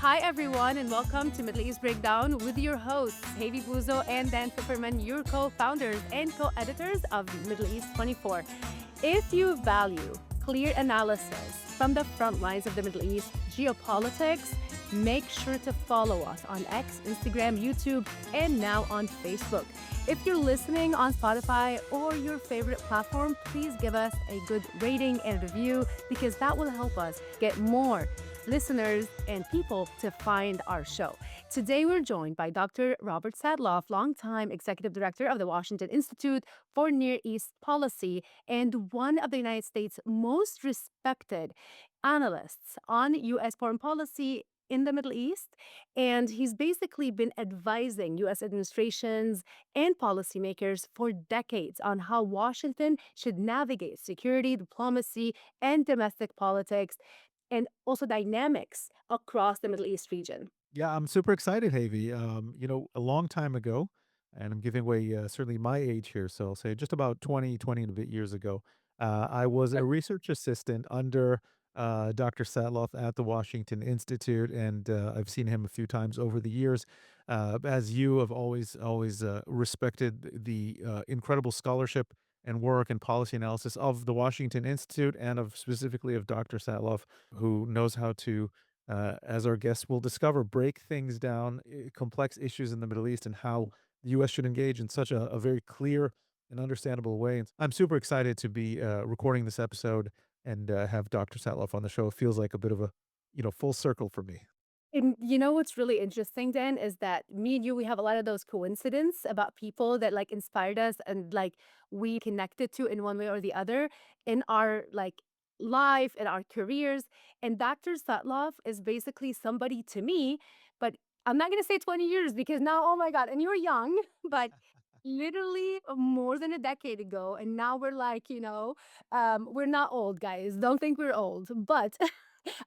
Hi, everyone, and welcome to Middle East Breakdown with your hosts, Hayvi Bouzo and Dan Feferman, your co-founders and co-editors of Middle East 24. If you value clear analysis from the front lines of the Middle East geopolitics, make sure to follow us on X, Instagram, YouTube, and now on Facebook. If you're listening on Spotify or your favorite platform, please give us a good rating and review because that will help us get more listeners and people to find our show. Today, we're joined by Dr. Robert Satloff, longtime executive director of the Washington Institute for Near East Policy and one of the United States' most respected analysts on U.S. foreign policy in the Middle East. And he's basically been advising U.S. administrations and policymakers for decades on how Washington should navigate security, diplomacy, and domestic politics, and also dynamics across the Middle East region. Yeah, I'm super excited, Havy. A long time ago, and I'm giving away certainly my age here, so I'll say just about 20 and a bit years ago, I was a research assistant under Dr. Satloff at the Washington Institute, and I've seen him a few times over the years. As you have always respected the incredible scholarship and work and policy analysis of the Washington Institute and of specifically of Dr. Satloff, who knows how to as our guests will discover, break things down, complex issues in the Middle East, and how the U.S. should engage in such a very clear and understandable way. And I'm super excited to be recording this episode and have Dr. Satloff on the show. It feels like a bit of a, full circle for me. And you know what's really interesting, Dan, is that me and you, we have a lot of those coincidence about people that like inspired us and like we connected to in one way or the other in our like life and our careers. And Dr. Satloff is basically somebody to me, but I'm not gonna say 20 years because now, oh my God, and you're young, but literally more than a decade ago. And now we're like, we're not old, guys. Don't think we're old, but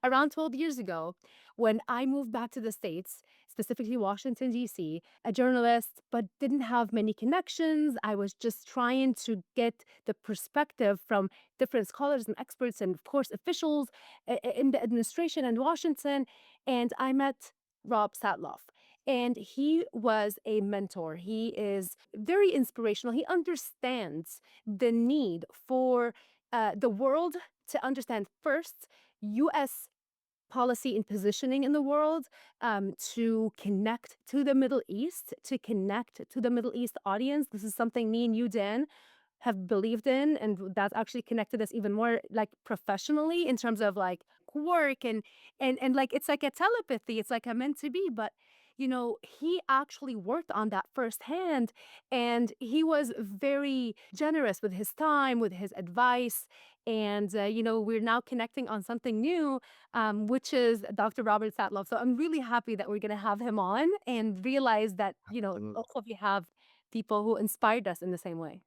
around 12 years ago, when I moved back to the States, specifically Washington, D.C., a journalist, but didn't have many connections. I was just trying to get the perspective from different scholars and experts, and of course, officials in the administration in Washington. And I met Rob Satloff. And he was a mentor. He is very inspirational. He understands the need for the world to understand first U.S. policy and positioning in the world, to connect to the Middle East, to connect to the Middle East audience. This is something me and you, Dan, have believed in, and that's actually connected us even more, like professionally, in terms of like work and like it's like a telepathy. It's like a meant to be, but he actually worked on that firsthand, and he was very generous with his time, with his advice, and we're now connecting on something new, which is Dr. Robert Satloff. So I'm really happy that we're gonna have him on and realize that Absolutely. also we have people who inspired us in the same way.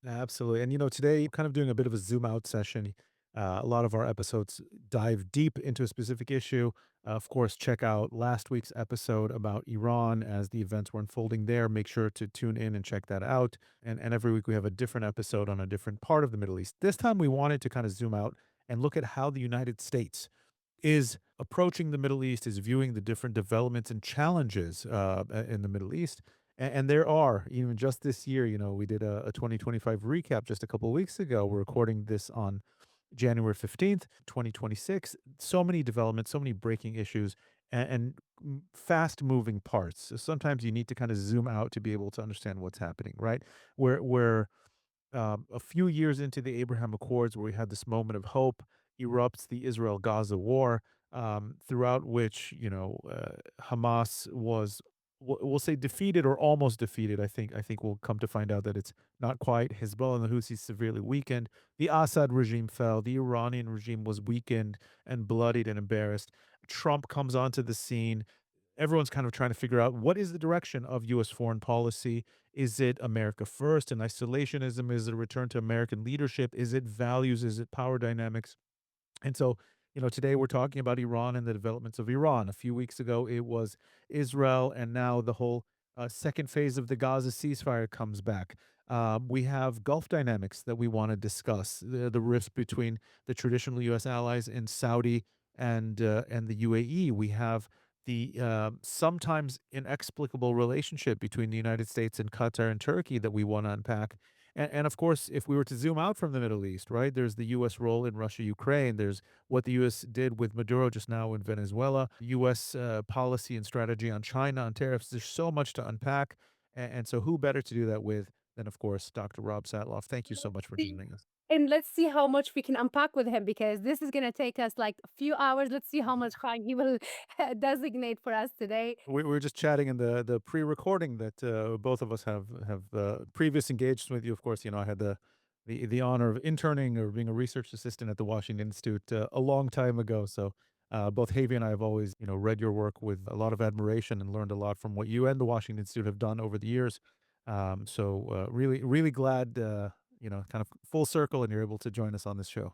Absolutely. And, today, kind of doing a bit of a zoom out session. A lot of our episodes dive deep into a specific issue. Of course, check out last week's episode about Iran as the events were unfolding there. Make sure to tune in and check that out. And every week we have a different episode on a different part of the Middle East. This time we wanted to kind of zoom out and look at how the United States is approaching the Middle East, is viewing the different developments and challenges in the Middle East. And there are, even just this year, we did a 2025 recap just a couple of weeks ago. We're recording this on January 15th, 2026. So many developments, so many breaking issues, and fast moving parts. So sometimes you need to kind of zoom out to be able to understand what's happening, right? We're a few years into the Abraham Accords, where we had this moment of hope, erupts the Israel-Gaza war, throughout which Hamas was, we'll say, defeated or almost defeated. I think we'll come to find out that it's not quite. Hezbollah and the Houthis severely weakened. The Assad regime fell. The Iranian regime was weakened and bloodied and embarrassed. Trump comes onto the scene. Everyone's kind of trying to figure out what is the direction of U.S. foreign policy. Is it America first and isolationism? Is it a return to American leadership? Is it values? Is it power dynamics? And so, today we're talking about Iran and the developments of Iran. A few weeks ago, it was Israel, and now the whole second phase of the Gaza ceasefire comes back. We have Gulf dynamics that we want to discuss, the rift between the traditional U.S. allies in Saudi and the UAE. We have the sometimes inexplicable relationship between the United States and Qatar and Turkey that we want to unpack. And of course, if we were to zoom out from the Middle East, right, there's the U.S. role in Russia, Ukraine. There's what the U.S. did with Maduro just now in Venezuela, U.S. Policy and strategy on China, on tariffs. There's so much to unpack. And so, who better to do that with than, of course, Dr. Rob Satloff? Thank you so much for See, joining us. and let's see how much we can unpack with him because this is gonna take us like a few hours. Let's see how much time he will designate for us today. We were just chatting in the pre-recording that both of us have previous engagements with you. Of course, you know I had the honor of interning or being a research assistant at the Washington Institute a long time ago. So both Havy and I have always read your work with a lot of admiration and learned a lot from what you and the Washington Institute have done over the years. Really glad kind of full circle and you're able to join us on this show.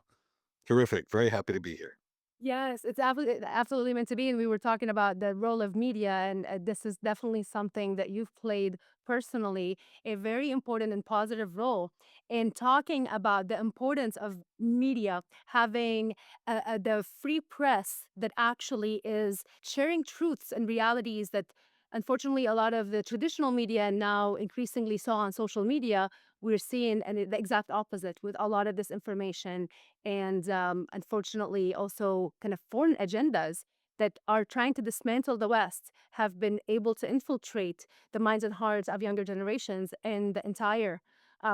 Terrific. Very happy to be here. Yes, it's absolutely meant to be, and we were talking about the role of media, and, this is definitely something that you've played personally, a very important and positive role in talking about the importance of media having, the free press that actually is sharing truths and realities that, unfortunately, a lot of the traditional media and now increasingly so on social media, we're seeing and the exact opposite with a lot of this information and unfortunately also kind of foreign agendas that are trying to dismantle the West have been able to infiltrate the minds and hearts of younger generations and the entire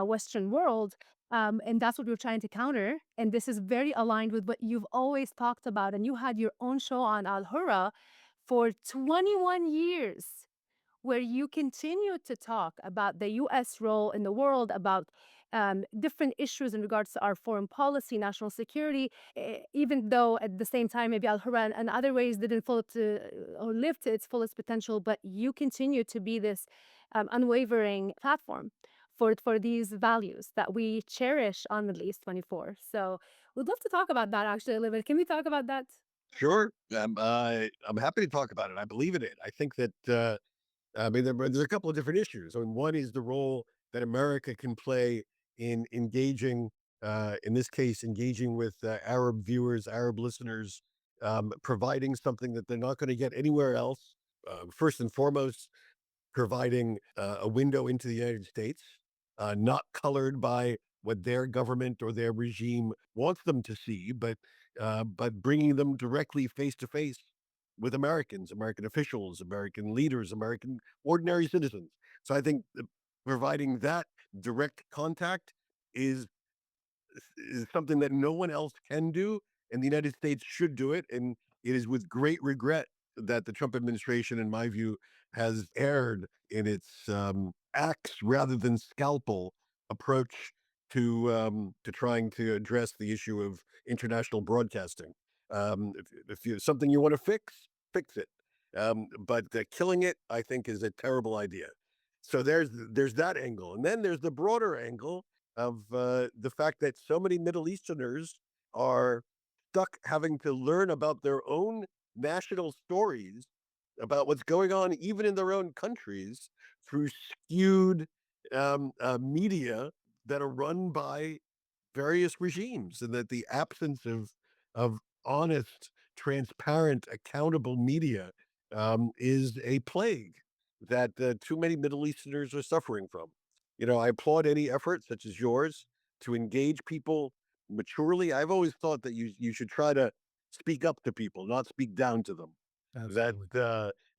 Western world. And that's what we're trying to counter. And this is very aligned with what you've always talked about. And you had your own show on Al Hurra for 21 years where you continue to talk about the US role in the world, about different issues in regards to our foreign policy, national security, even though at the same time, maybe Al Hurran and other ways didn't fall to or live to its fullest potential, but you continue to be this unwavering platform for these values that we cherish on Middle East 24. So we'd love to talk about that actually a little bit. Can we talk about that? Sure. I'm happy to talk about it. I believe in it. I think that, I mean, there's a couple of different issues. I mean, one is the role that America can play in engaging, in this case, engaging with Arab viewers, Arab listeners, providing something that they're not going to get anywhere else. First and foremost, providing a window into the United States, not colored by what their government or their regime wants them to see, but bringing them directly face to face with Americans, American officials, American leaders, American ordinary citizens. So I think providing that direct contact is is something that no one else can do, and the United States should do it. And it is with great regret that the Trump administration, in my view, has erred in its axe rather than scalpel approach to trying to address the issue of international broadcasting. If you something you want to fix, fix it. But killing it, I think, is a terrible idea. So there's that angle, and then there's the broader angle of the fact that so many Middle Easterners are stuck having to learn about their own national stories about what's going on even in their own countries through skewed media that are run by various regimes, and that the absence of honest, transparent, accountable media is a plague that too many Middle Easterners are suffering from. I applaud any effort such as yours to engage people maturely. I've always thought that you should try to speak up to people, not speak down to them. That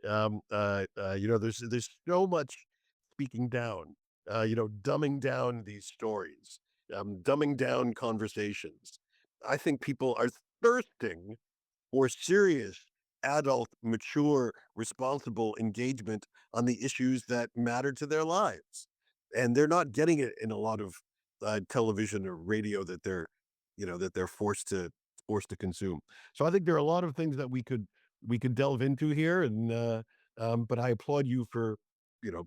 Absolutely. there's so much speaking down, dumbing down these stories, dumbing down conversations. I think people are thirsting for serious, adult, mature, responsible engagement on the issues that matter to their lives. And they're not getting it in a lot of television or radio that they're forced to consume. So I think there are a lot of things that we could delve into here, and but I applaud you for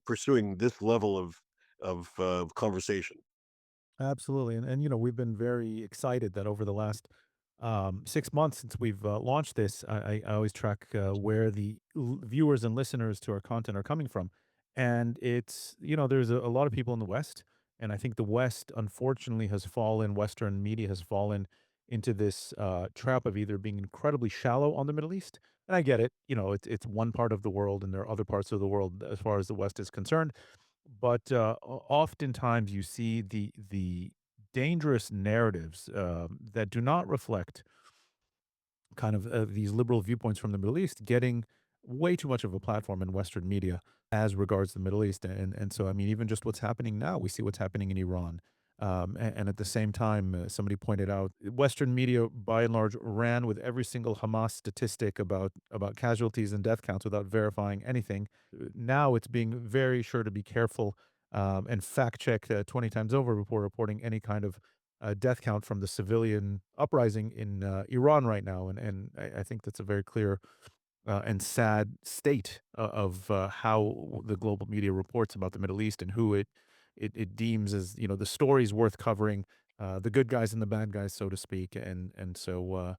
pursuing this level of conversation. Absolutely, and we've been very excited that over the last 6 months since we've launched this, I always track where the viewers and listeners to our content are coming from, and it's there's a lot of people in the West, and I think the West unfortunately has fallen, Western media has fallen into this trap of either being incredibly shallow on the Middle East, And I get it, it's one part of the world, and there are other parts of the world as far as the West is concerned. But oftentimes you see the dangerous narratives that do not reflect kind of these liberal viewpoints from the Middle East getting way too much of a platform in Western media as regards the Middle East, and so I mean, even just what's happening now, we see what's happening in Iran, and at the same time, somebody pointed out Western media by and large ran with every single Hamas statistic about casualties and death counts without verifying anything. Now it's being very sure to be careful and fact check 20 times over before reporting any kind of death count from the civilian uprising in Iran right now, and I think that's a very clear and sad state of how the global media reports about the Middle East and who it deems as the stories worth covering, the good guys and the bad guys, so to speak, and so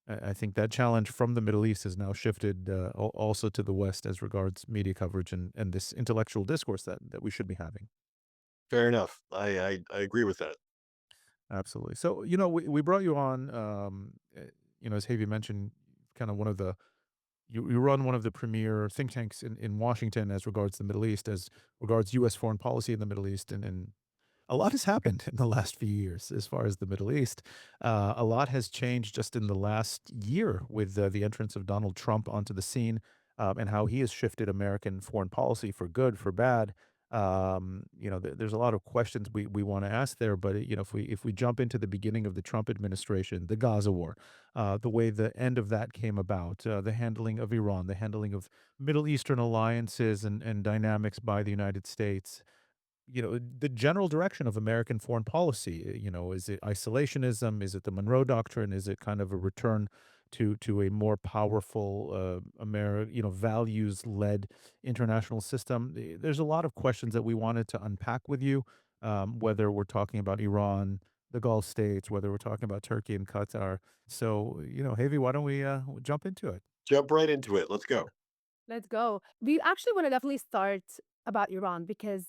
I think that challenge from the Middle East has now shifted also to the West as regards media coverage and this intellectual discourse that we should be having. Fair enough. I agree with that. Absolutely. So, we brought you on, as Havey mentioned, kind of one of the you run one of the premier think tanks in Washington as regards the Middle East, as regards U.S. foreign policy in the Middle East, and a lot has happened in the last few years as far as the Middle East. A lot has changed just in the last year with the entrance of Donald Trump onto the scene, and how he has shifted American foreign policy for good, for bad. There's a lot of questions we want to ask there, but if we jump into the beginning of the Trump administration, the Gaza war, the way the end of that came about, the handling of Iran, the handling of Middle Eastern alliances and dynamics by the United States, the general direction of American foreign policy, is it isolationism? Is it the Monroe Doctrine? Is it kind of a return to a more powerful, values-led international system? There's a lot of questions that we wanted to unpack with you, whether we're talking about Iran, the Gulf states, whether we're talking about Turkey and Qatar. So, Havy, why don't we jump into it? Jump right into it. Let's go. Let's go. We actually want to definitely start about Iran because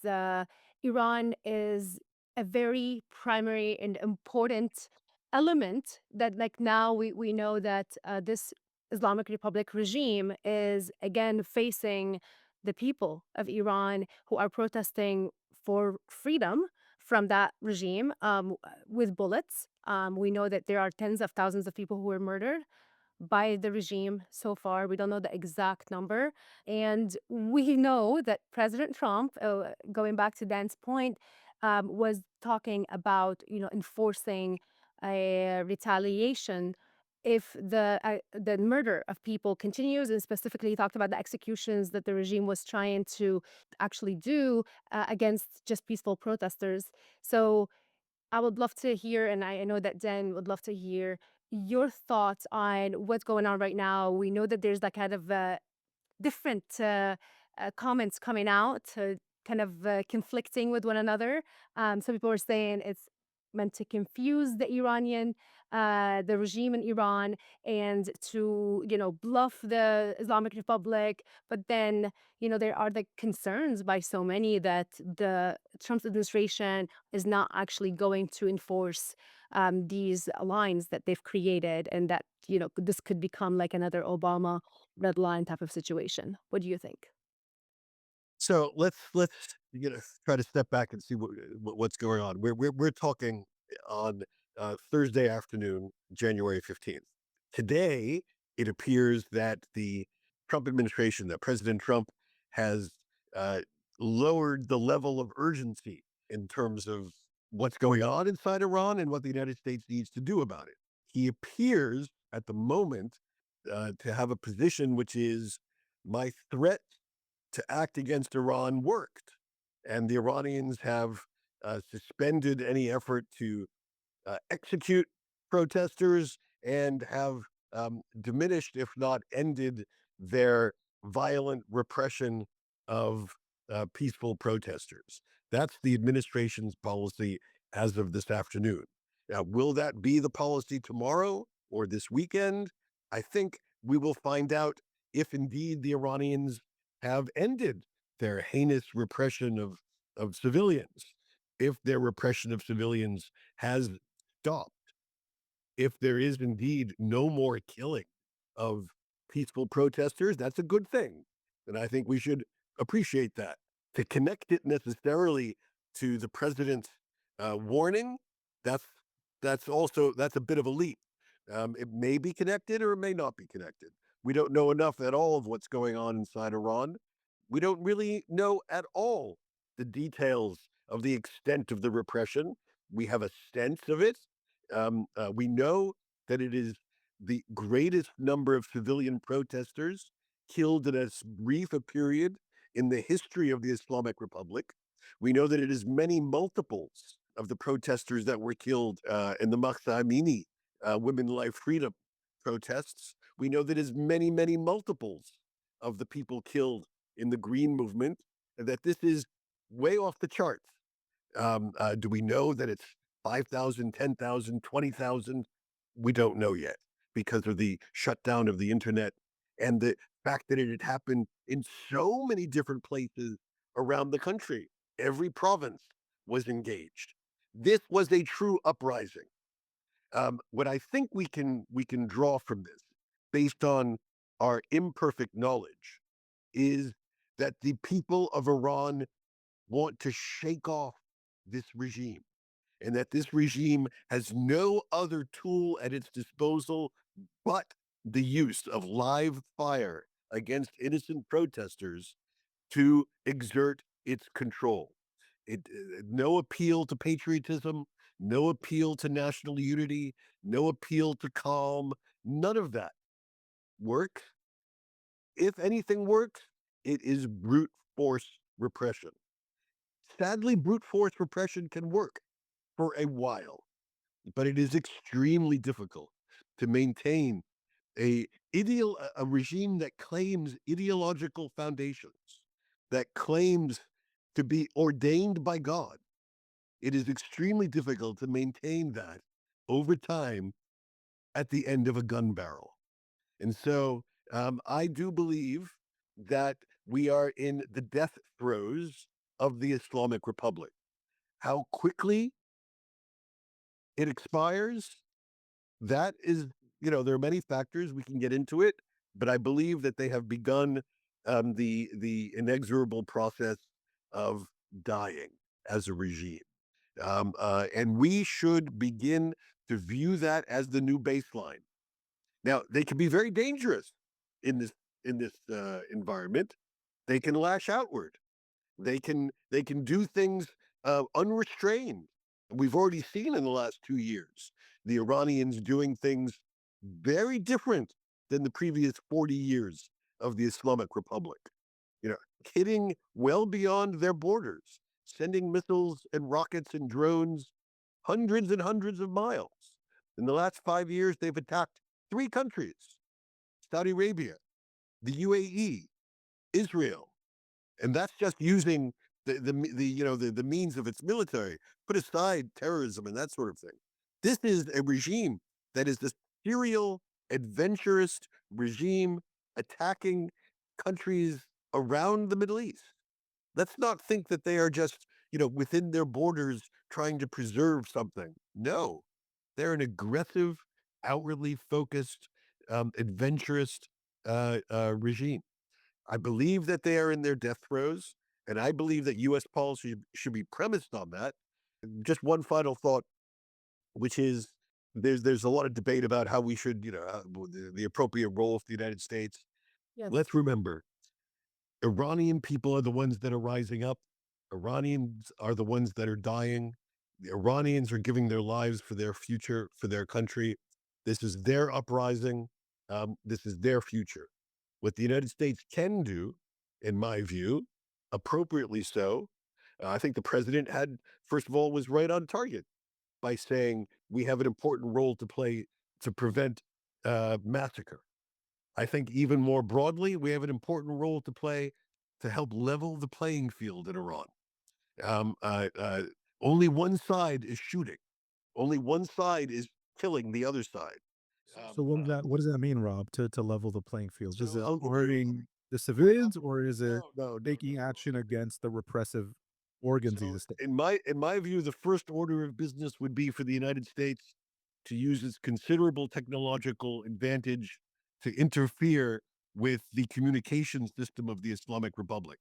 Iran is a very primary and important element that, like, now we know that this Islamic Republic regime is again facing the people of Iran who are protesting for freedom from that regime with bullets. We know that there are tens of thousands of people who were murdered by the regime so far. We don't know the exact number. And we know that President Trump, going back to Dan's point, was talking about, enforcing a retaliation if the murder of people continues, and specifically he talked about the executions that the regime was trying to actually do against just peaceful protesters. So I would love to hear, and I know that Dan would love to hear your thoughts on what's going on right now. We know that there's like kind of different comments coming out, kind of conflicting with one another. Some people are saying it's meant to confuse the regime in Iran, and to, bluff the Islamic Republic. But then, there are the concerns by so many that the Trump administration is not actually going to enforce these lines that they've created, and that, this could become like another Obama red line type of situation. What do you think? So let's try to step back and see what's going on. We're talking on Thursday afternoon, January 15th. Today, it appears that the Trump administration, that President Trump has uh, lowered the level of urgency in terms of what's going on inside Iran and what the United States needs to do about it. He appears at the moment to have a position which is, my threat to act against Iran worked. And the Iranians have suspended any effort to execute protesters and have diminished, if not ended, their violent repression of peaceful protesters. That's the administration's policy as of this afternoon. Now, will that be the policy tomorrow or this weekend? I think we will find out if indeed the Iranians have ended their heinous repression of civilians, if their repression of civilians has stopped, if there is indeed no more killing of peaceful protesters, that's a good thing. And I think we should appreciate that. To connect it necessarily to the president's warning, that's that's a bit of a leap. It may be connected or it may not be connected. We don't know enough at all of what's going on inside Iran. We don't really know at all the details of the extent of the repression. We have a sense of it. We know that it is the greatest number of civilian protesters killed in as brief a period in the history of the Islamic Republic. We know that it is many multiples of the protesters that were killed in the Mahsa Amini women life freedom protests. We know that it is many, many multiples of the people killed in the Green Movement, and that this is way off the charts. Do we know that it's 5,000, 10,000, 20,000? We don't know yet because of the shutdown of the internet and the fact that it had happened in so many different places around the country. Every province was engaged. This was a true uprising. What I think we can draw from this, based on our imperfect knowledge, is that the people of Iran want to shake off this regime, and that this regime has no other tool at its disposal but the use of live fire against innocent protesters to exert its control. No appeal to patriotism, no appeal to national unity, no appeal to calm, none of that works. If anything works, it is brute force repression. Sadly, brute force repression can work for a while, but it is extremely difficult to maintain a regime that claims ideological foundations, that claims to be ordained by God. It is extremely difficult to maintain that over time at the end of a gun barrel. And so I do believe that we are in the death throes of the Islamic Republic. How quickly it expires, that is, there are many factors. We can get into it, but I believe that they have begun the inexorable process of dying as a regime. And we should begin to view that as the new baseline. Now, they can be very dangerous in this environment. They can lash outward. They can do things unrestrained. We've already seen in the last 2 years the Iranians doing things very different than the previous 40 years of the Islamic Republic. You know, hitting well beyond their borders, sending missiles and rockets and drones hundreds and hundreds of miles. In the last 5 years, they've attacked three countries: Saudi Arabia, the UAE, Israel, and that's just using the means of its military. Put aside terrorism and that sort of thing. This is a regime that is this serial, adventurous regime attacking countries around the Middle East. Let's not think that they are just within their borders trying to preserve something. No, they're an aggressive, outwardly focused, adventurous regime. I believe that they are in their death throes, and I believe that U.S. policy should be premised on that. Just one final thought, which is there's a lot of debate about how we should, the appropriate role of the United States. Yes. Let's remember, Iranian people are the ones that are rising up. Iranians are the ones that are dying. The Iranians are giving their lives for their future, for their country. This is their uprising. This is their future. What the United States can do, in my view, appropriately so, I think the president first of all, was right on target by saying we have an important role to play to prevent massacre. I think even more broadly, we have an important role to play to help level the playing field in Iran. Um, uh, uh, Only one side is shooting. Only one side is killing the other side. So what does that mean, Rob? To level the playing field, is So it I'll give you. hurting the civilians, or is it No, taking action against the repressive organs of So the state? in my view, the first order of business would be for the United States to use its considerable technological advantage to interfere with the communication system of the Islamic Republic.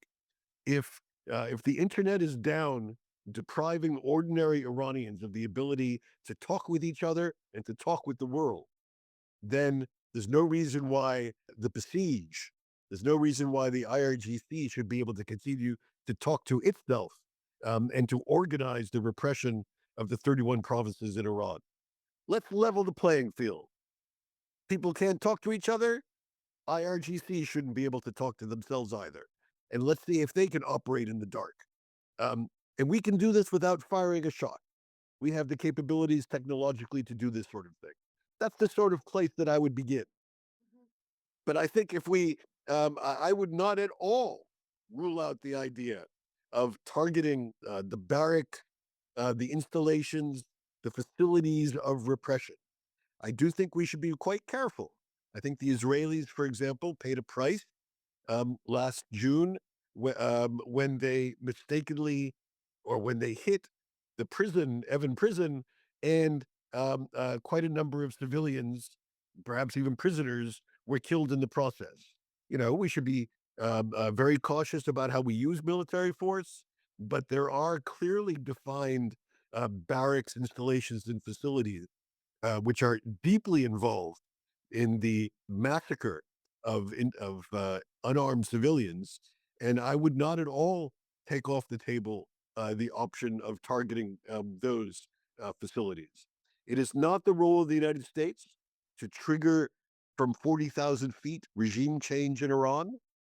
If if the internet is down, depriving ordinary Iranians of the ability to talk with each other and to talk with the world, then there's no reason why the besiege, there's no reason why the IRGC should be able to continue to talk to itself and to organize the repression of the 31 provinces in Iran. Let's level the playing field. People can't talk to each other. IRGC shouldn't be able to talk to themselves either. And let's see if they can operate in the dark. Um, and we can do this without firing a shot. We have the capabilities technologically to do this sort of thing. That's the sort of place that I would begin. But I think if we, I would not at all rule out the idea of targeting the barrack, the installations, the facilities of repression. I do think we should be quite careful. I think the Israelis, for example, paid a price last June when they mistakenly or when they hit the prison, Evan prison, and quite a number of civilians, perhaps even prisoners, were killed in the process. You know, we should be very cautious about how we use military force, but there are clearly defined barracks, installations, and facilities which are deeply involved in the massacre of unarmed civilians, and I would not at all take off the table the option of targeting those facilities. It is not the role of the United States to trigger from 40,000 feet regime change in Iran.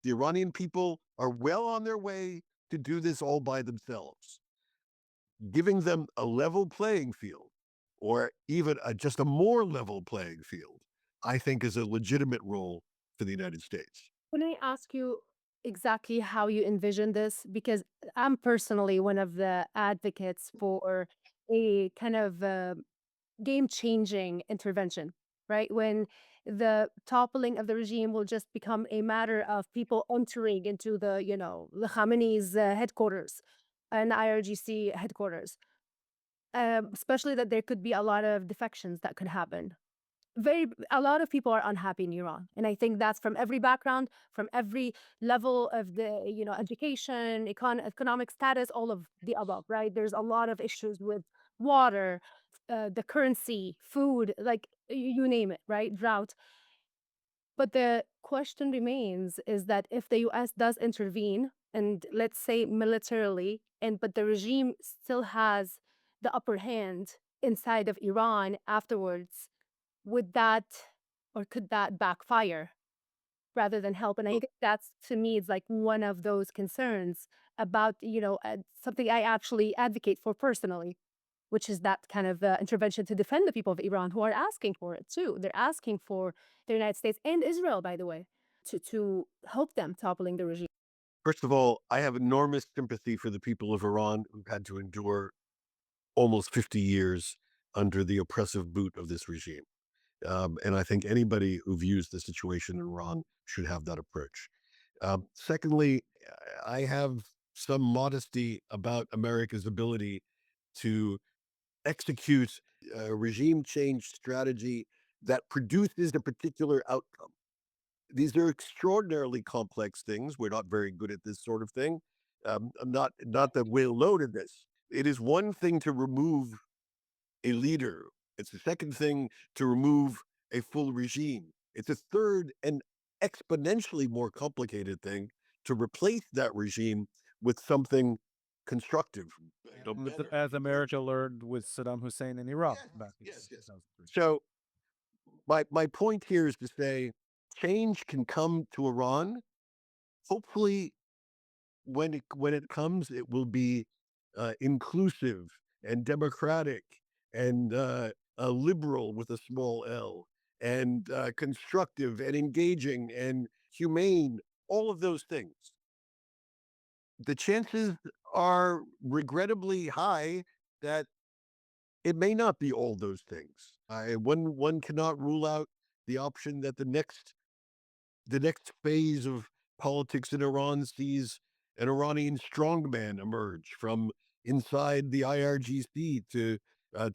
The Iranian people are well on their way to do this all by themselves. Giving them a level playing field, or even just a more level playing field, I think is a legitimate role for the United States. Can I ask you exactly how you envision this? Because I'm personally one of the advocates for a kind of game changing intervention, right? When the toppling of the regime will just become a matter of people entering into the Khamenei's headquarters and IRGC headquarters, especially that there could be a lot of defections that could happen. A lot of people are unhappy in Iran, and I think that's from every background, from every level of the education, economic status, all of the above, right? There's a lot of issues with water, the currency, food, like you name it, right? Drought. But the question remains is that if the US does intervene, and let's say militarily, and but the regime still has the upper hand inside of Iran afterwards, would that or could that backfire rather than help? And I think that's, to me, it's like one of those concerns about, something I actually advocate for personally, which is that kind of intervention to defend the people of Iran who are asking for it too. They're asking for the United States and Israel, by the way, to help them toppling the regime. First of all, I have enormous sympathy for the people of Iran who've had to endure almost 50 years under the oppressive boot of this regime. And I think anybody who views the situation in Iran should have that approach. Secondly, I have some modesty about America's ability to execute a regime change strategy that produces a particular outcome. These are extraordinarily complex things. We're not very good at this sort of thing. Not that we're alone in this. It is one thing to remove a leader. It's the second thing to remove a full regime. It's a third and exponentially more complicated thing to replace that regime with something constructive. Better, As America learned with Saddam Hussein in Iraq yes, back in yes, yes. 2003. So my point here is to say change can come to Iran. Hopefully, when it comes, it will be inclusive and democratic and liberal with a small L, and constructive and engaging and humane. All of those things. The chances are regrettably high that it may not be all those things. One cannot rule out the option that the next phase of politics in Iran sees an Iranian strongman emerge from inside the IRGC to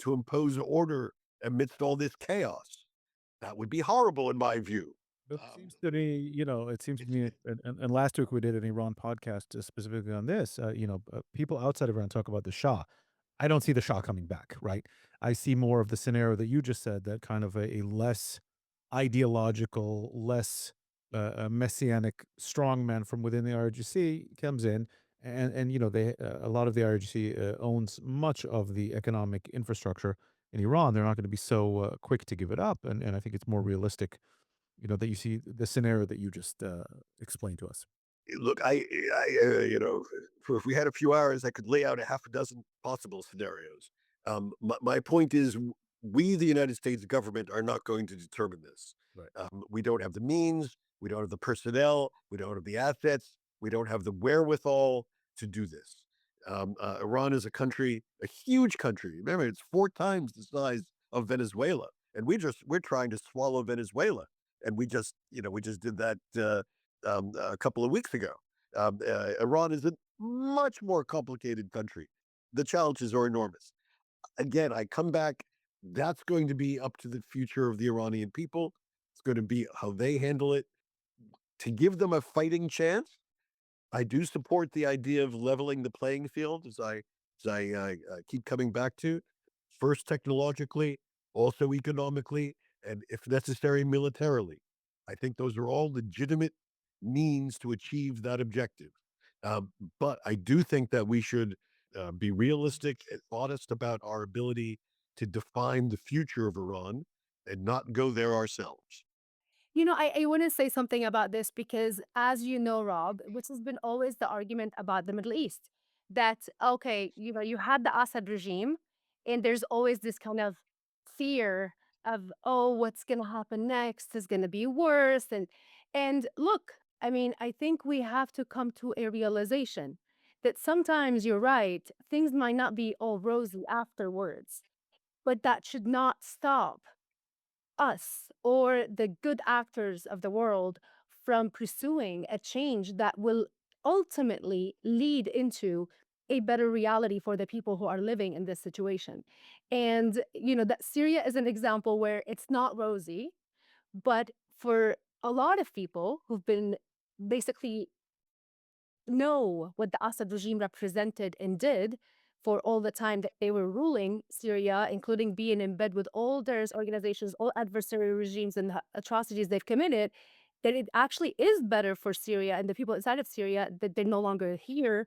impose order amidst all this chaos. That would be horrible in my view. But it Um, seems to me, it seems to it's me, it, and last week we did an Iran podcast specifically on this. People outside of Iran talk about the Shah. I don't see the Shah coming back, right? I see more of the scenario that you just said, that kind of a less ideological, less messianic strongman from within the IRGC comes in, and a lot of the IRGC owns much of the economic infrastructure in Iran. They're not going to be so quick to give it up, and I think it's more realistic, that you see the scenario that you just explained to us. look, if we had a few hours, I could lay out a half a dozen possible scenarios. My point is, we, the United States government, are not going to determine this. Right. We don't have the means, we don't have the personnel, we don't have the assets, we don't have the wherewithal to do this. Iran is a country, a huge country. Remember, it's 4 times the size of Venezuela, and we're trying to swallow Venezuela, and we just did that a couple of weeks ago. Iran is a much more complicated country. The challenges are enormous. Again, I come back. That's going to be up to the future of the Iranian people. It's going to be how they handle it. To give them a fighting chance, I do support the idea of leveling the playing field, as I keep coming back to, first technologically, also economically, and if necessary, militarily. I think those are all legitimate means to achieve that objective. Um, but I do think that we should be realistic and honest about our ability to define the future of Iran and not go there ourselves. I want to say something about this because, as you know, Rob, which has been always the argument about the Middle East, that, okay, you had the Assad regime, and there's always this kind of fear of, oh, what's going to happen next is going to be worse. And look, I mean, I think we have to come to a realization that sometimes you're right, things might not be all rosy afterwards, but that should not stop us or the good actors of the world from pursuing a change that will ultimately lead into a better reality for the people who are living in this situation. And, that Syria is an example where it's not rosy, but for a lot of people who've been basically know what the Assad regime represented and did for all the time that they were ruling Syria, including being in bed with all terrorist organizations, all adversary regimes, and the atrocities they've committed, that it actually is better for Syria and the people inside of Syria that they're no longer here,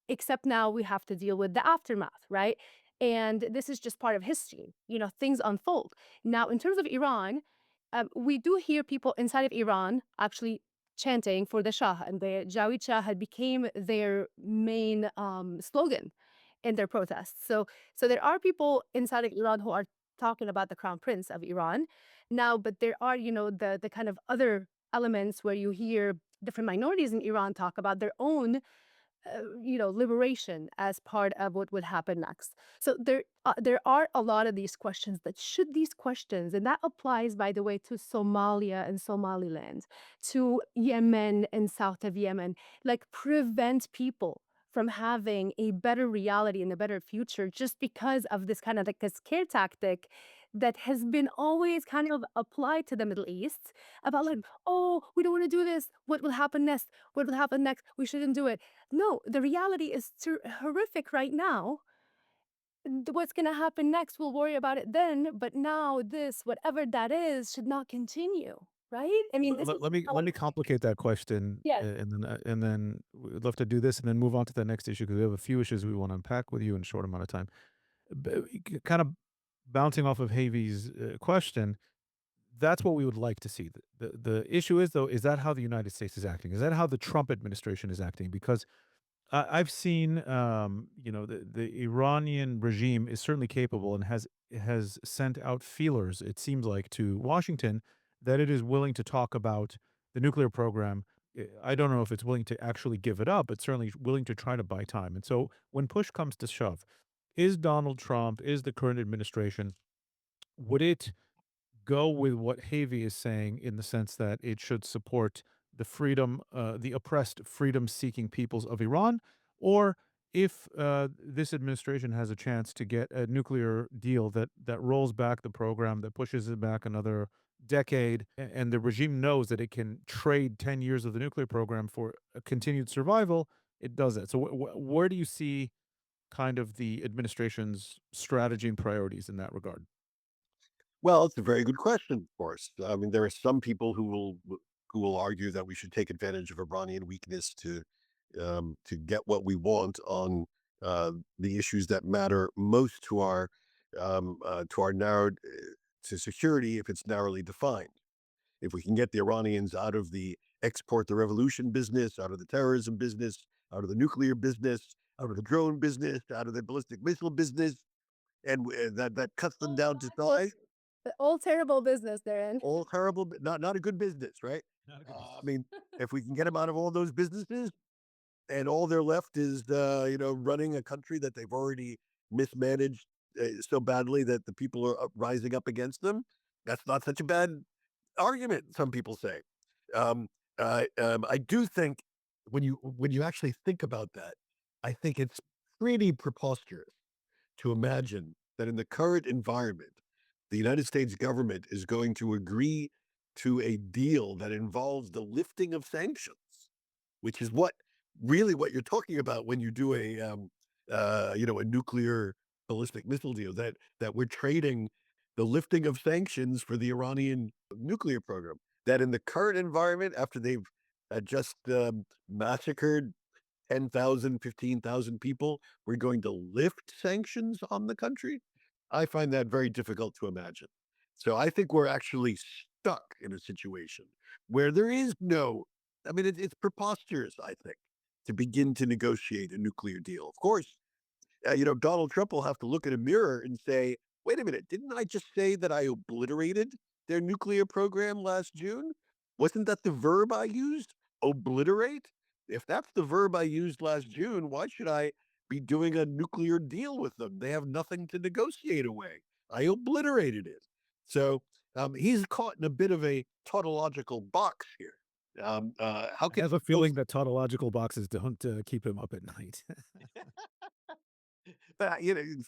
except now we have to deal with the aftermath, right? And this is just part of history. Things unfold. Now, in terms of Iran, we do hear people inside of Iran actually chanting for the Shah, and the Jawid Shah had became their main slogan in their protests. So there are people inside of Iran who are talking about the crown prince of Iran now, but there are, the kind of other elements where you hear different minorities in Iran talk about their own liberation as part of what would happen next. So there are a lot of these questions that should these questions, and that applies, by the way, to Somalia and Somaliland, to Yemen and south of Yemen, like prevent people from having a better reality and a better future just because of this kind of like a scare tactic that has been always kind of applied to the Middle East about like, oh, we don't want to do this. What will happen next? What will happen next? We shouldn't do it. No, the reality is horrific right now. What's going to happen next, we'll worry about it then. But now, this, whatever that is, should not continue, right? I mean, this is how Let me complicate that question, yes. and then we'd love to do this and then move on to the next issue, because we have a few issues we want to unpack with you in a short amount of time. Kind of bouncing off of Havi's question, that's what we would like to see. The issue is, though, is that how the United States is acting? Is that how the Trump administration is acting? Because I've seen, the Iranian regime is certainly capable and has sent out feelers, it seems like, to Washington, that it is willing to talk about the nuclear program. I don't know if it's willing to actually give it up, but certainly willing to try to buy time. And so when push comes to shove, is Donald Trump, is the current administration, would it go with what Havey is saying in the sense that it should support the oppressed, freedom-seeking peoples of Iran, or if this administration has a chance to get a nuclear deal that rolls back the program, that pushes it back another decade, and the regime knows that it can trade 10 years of the nuclear program for a continued survival, it does it. So where do you see kind of the administration's strategy and priorities in that regard? Well, it's a very good question, of course. I mean, there are some people who will argue that we should take advantage of Iranian weakness to get what we want on the issues that matter most to our narrowed to security if it's narrowly defined. If we can get the Iranians out of the export the revolution business, out of the terrorism business, out of the nuclear business, out of the drone business, out of the ballistic missile business, and that cuts them down to size. All terrible business they're in. All terrible, but not a good business, right? Not a good I business. mean, if we can get them out of all those businesses, and all they're left is running a country that they've already mismanaged so badly that the people are rising up against them. That's not such a bad argument. Some people say. Um, I do think when you actually think about that, I think it's pretty preposterous to imagine that in the current environment, the United States government is going to agree to a deal that involves the lifting of sanctions, which is what you're talking about when you do a nuclear ballistic missile deal, that we're trading the lifting of sanctions for the Iranian nuclear program. That in the current environment, after they've just massacred 10,000, 15,000 people, we're going to lift sanctions on the country? I find that very difficult to imagine. So I think we're actually stuck in a situation where there is no, I mean, it's preposterous, I think, to begin to negotiate a nuclear deal. Of course, Donald Trump will have to look in a mirror and say, wait a minute, didn't I just say that I obliterated their nuclear program last June? Wasn't that the verb I used? Obliterate? If that's the verb I used last June, why should I be doing a nuclear deal with them? They have nothing to negotiate away. I obliterated it. So he's caught in a bit of a tautological box here. How I can have a he feeling that tautological boxes don't keep him up at night. but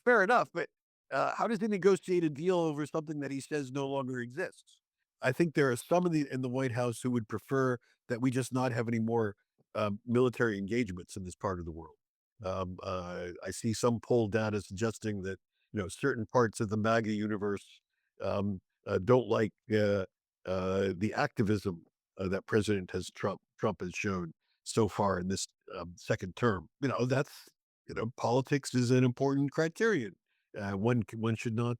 fair enough. But how does he negotiate a deal over something that he says no longer exists? I think there are some in the White House who would prefer that we just not have any more military engagements in this part of the world. I see some poll data suggesting that certain parts of the MAGA universe don't like the activism that Trump has shown so far in this second term. That's politics is an important criterion. One should not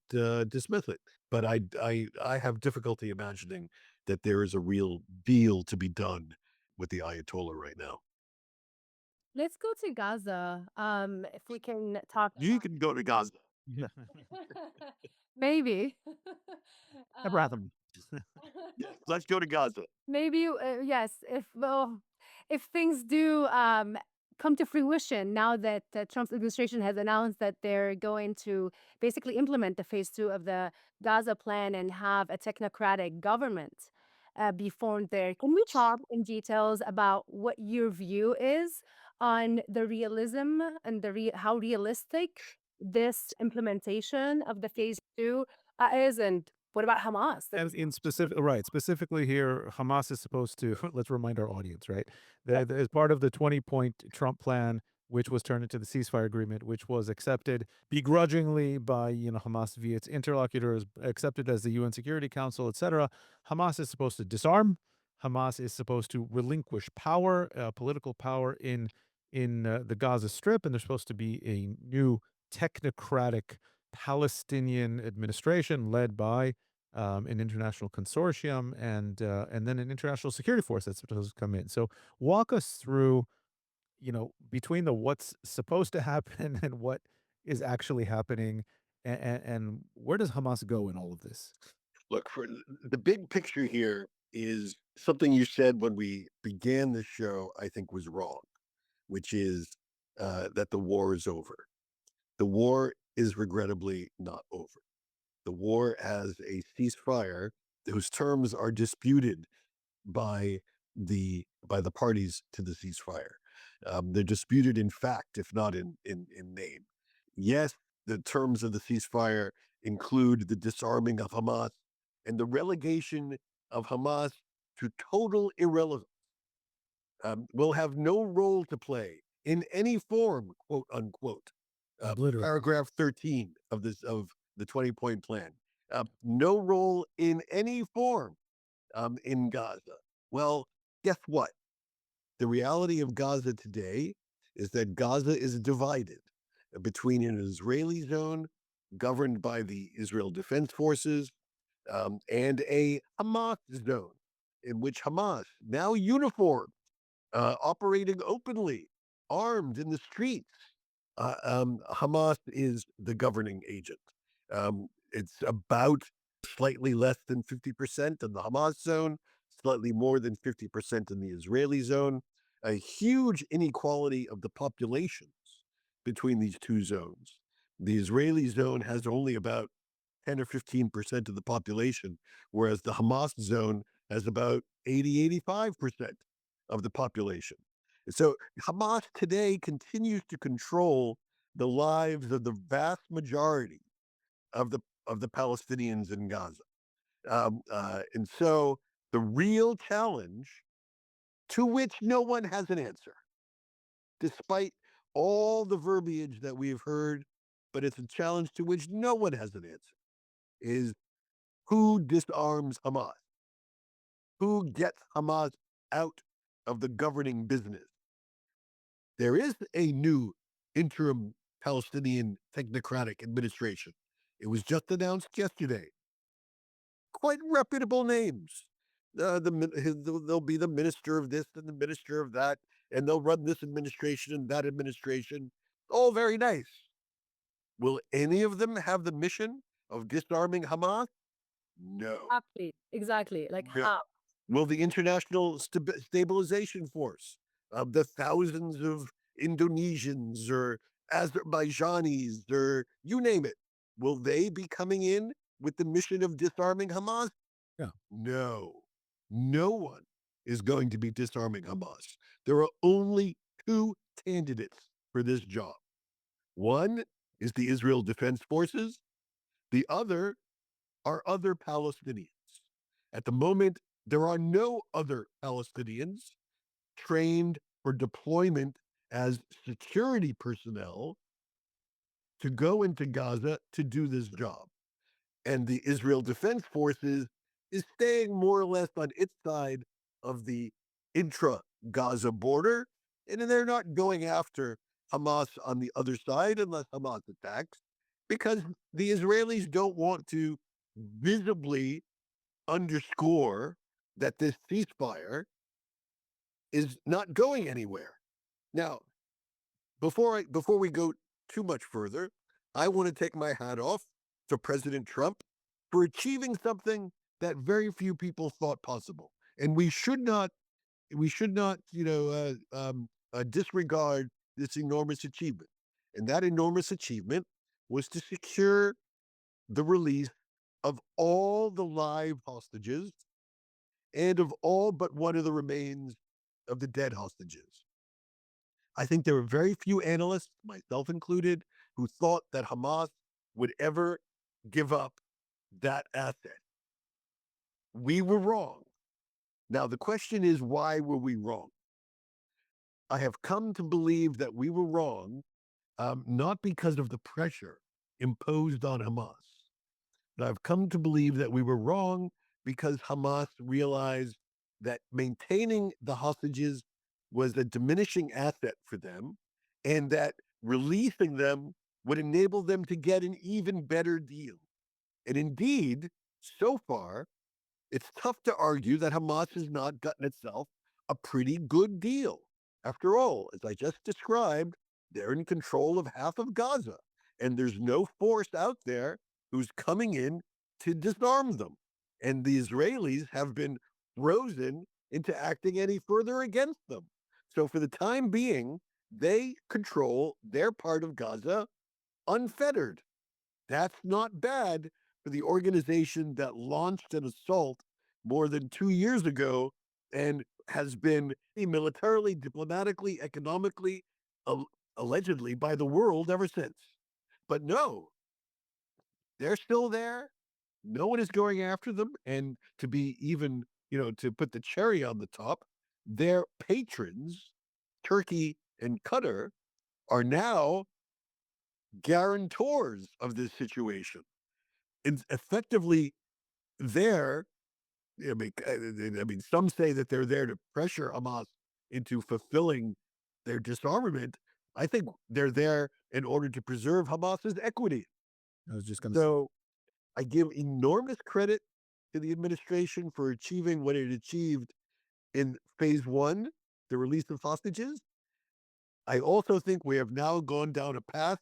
dismiss it, but I have difficulty imagining that there is a real deal to be done with the Ayatollah right now. Let's go to Gaza. If we can talk You can go to Gaza. Yeah. maybe. I'd um, rather. Yes, let's go to Gaza. maybe yes, if things do come to fruition now that Trump's administration has announced that they're going to basically implement the phase 2 of the Gaza plan and have a technocratic government be formed there. Can we talk in details about what your view is on the realism and how realistic this implementation of the phase 2 is, and what about Hamas? And in specific, right? Specifically here, Hamas is supposed to. Let's remind our audience, right? As part of the 20-point Trump plan, which was turned into the ceasefire agreement, which was accepted begrudgingly by Hamas via its interlocutors, accepted as the UN Security Council, etc. Hamas is supposed to disarm. Hamas is supposed to relinquish power, political power in the Gaza Strip, and there's supposed to be a new technocratic Palestinian administration led by an international consortium and then an international security force that's supposed to come in. So walk us through, between the what's supposed to happen and what is actually happening, and where does Hamas go in all of this? Look, for the big picture here is something you said when we began the show. I think was wrong, which is that the war is over. The war is regrettably not over. The war has a ceasefire whose terms are disputed by the parties to the ceasefire. They're disputed in fact, if not in name. Yes, the terms of the ceasefire include the disarming of Hamas and the relegation of Hamas to total irrelevance will have no role to play in any form, quote unquote. Literally. Paragraph 13 of the 20-point plan. No role in any form in Gaza. Well, guess what? The reality of Gaza today is that Gaza is divided between an Israeli zone governed by the Israel Defense Forces and a Hamas zone in which Hamas, now uniformed, operating openly, armed in the streets. Hamas is the governing agent. It's about slightly less than 50% in the Hamas zone, slightly more than 50% in the Israeli zone. A huge inequality of the populations between these two zones. The Israeli zone has only about 10 or 15% of the population, whereas the Hamas zone has about 85% of the population. So Hamas today continues to control the lives of the vast majority of the Palestinians in Gaza. And so the real challenge, to which no one has an answer, despite all the verbiage that we've heard, but it's a challenge to which no one has an answer, is who disarms Hamas? Who gets Hamas out of the governing business? There is a new interim Palestinian technocratic administration. It was just announced yesterday. Quite reputable names. There'll be the minister of this and the minister of that, and they'll run this administration and that administration. All very nice. Will any of them have the mission of disarming Hamas? No. Exactly. Like No. how? Will the International Stabilization Force, the thousands of Indonesians or Azerbaijanis or you name it, will they be coming in with the mission of disarming Hamas? Yeah. No. No one is going to be disarming Hamas. There are only two candidates for this job. One is the Israel Defense Forces, the other are other Palestinians. At the moment, there are no other Palestinians trained for deployment as security personnel to go into Gaza to do this job. And the Israel Defense Forces is staying more or less on its side of the intra Gaza border. And they're not going after Hamas on the other side unless Hamas attacks, because the Israelis don't want to visibly underscore that this ceasefire is not going anywhere. Now, before we go too much further, I want to take my hat off to President Trump for achieving something that very few people thought possible, and we should not disregard this enormous achievement. And that enormous achievement was to secure the release of all the live hostages and of all but one of the remains of the dead hostages. I think there were very few analysts, myself included, who thought that Hamas would ever give up that asset. We were wrong. Now, the question is, why were we wrong? I have come to believe that we were wrong, not because of the pressure imposed on Hamas, but I've come to believe that we were wrong because Hamas realized that maintaining the hostages was a diminishing asset for them, and that releasing them would enable them to get an even better deal. And indeed, so far, it's tough to argue that Hamas has not gotten itself a pretty good deal. After all, as I just described, they're in control of half of Gaza, and there's no force out there who's coming in to disarm them. And the Israelis have been frozen into acting any further against them. So for the time being, they control their part of Gaza unfettered. That's not bad for the organization that launched an assault more than 2 years ago and has been militarily, diplomatically, economically, allegedly by the world ever since. But no, they're still there. No one is going after them. And to be even, to put the cherry on the top, their patrons, Turkey and Qatar, are now guarantors of this situation. And effectively, there, some say that they're there to pressure Hamas into fulfilling their disarmament. I think they're there in order to preserve Hamas's equity. I was just going to say. So I give enormous credit to the administration for achieving what it achieved in phase one, the release of hostages. I also think we have now gone down a path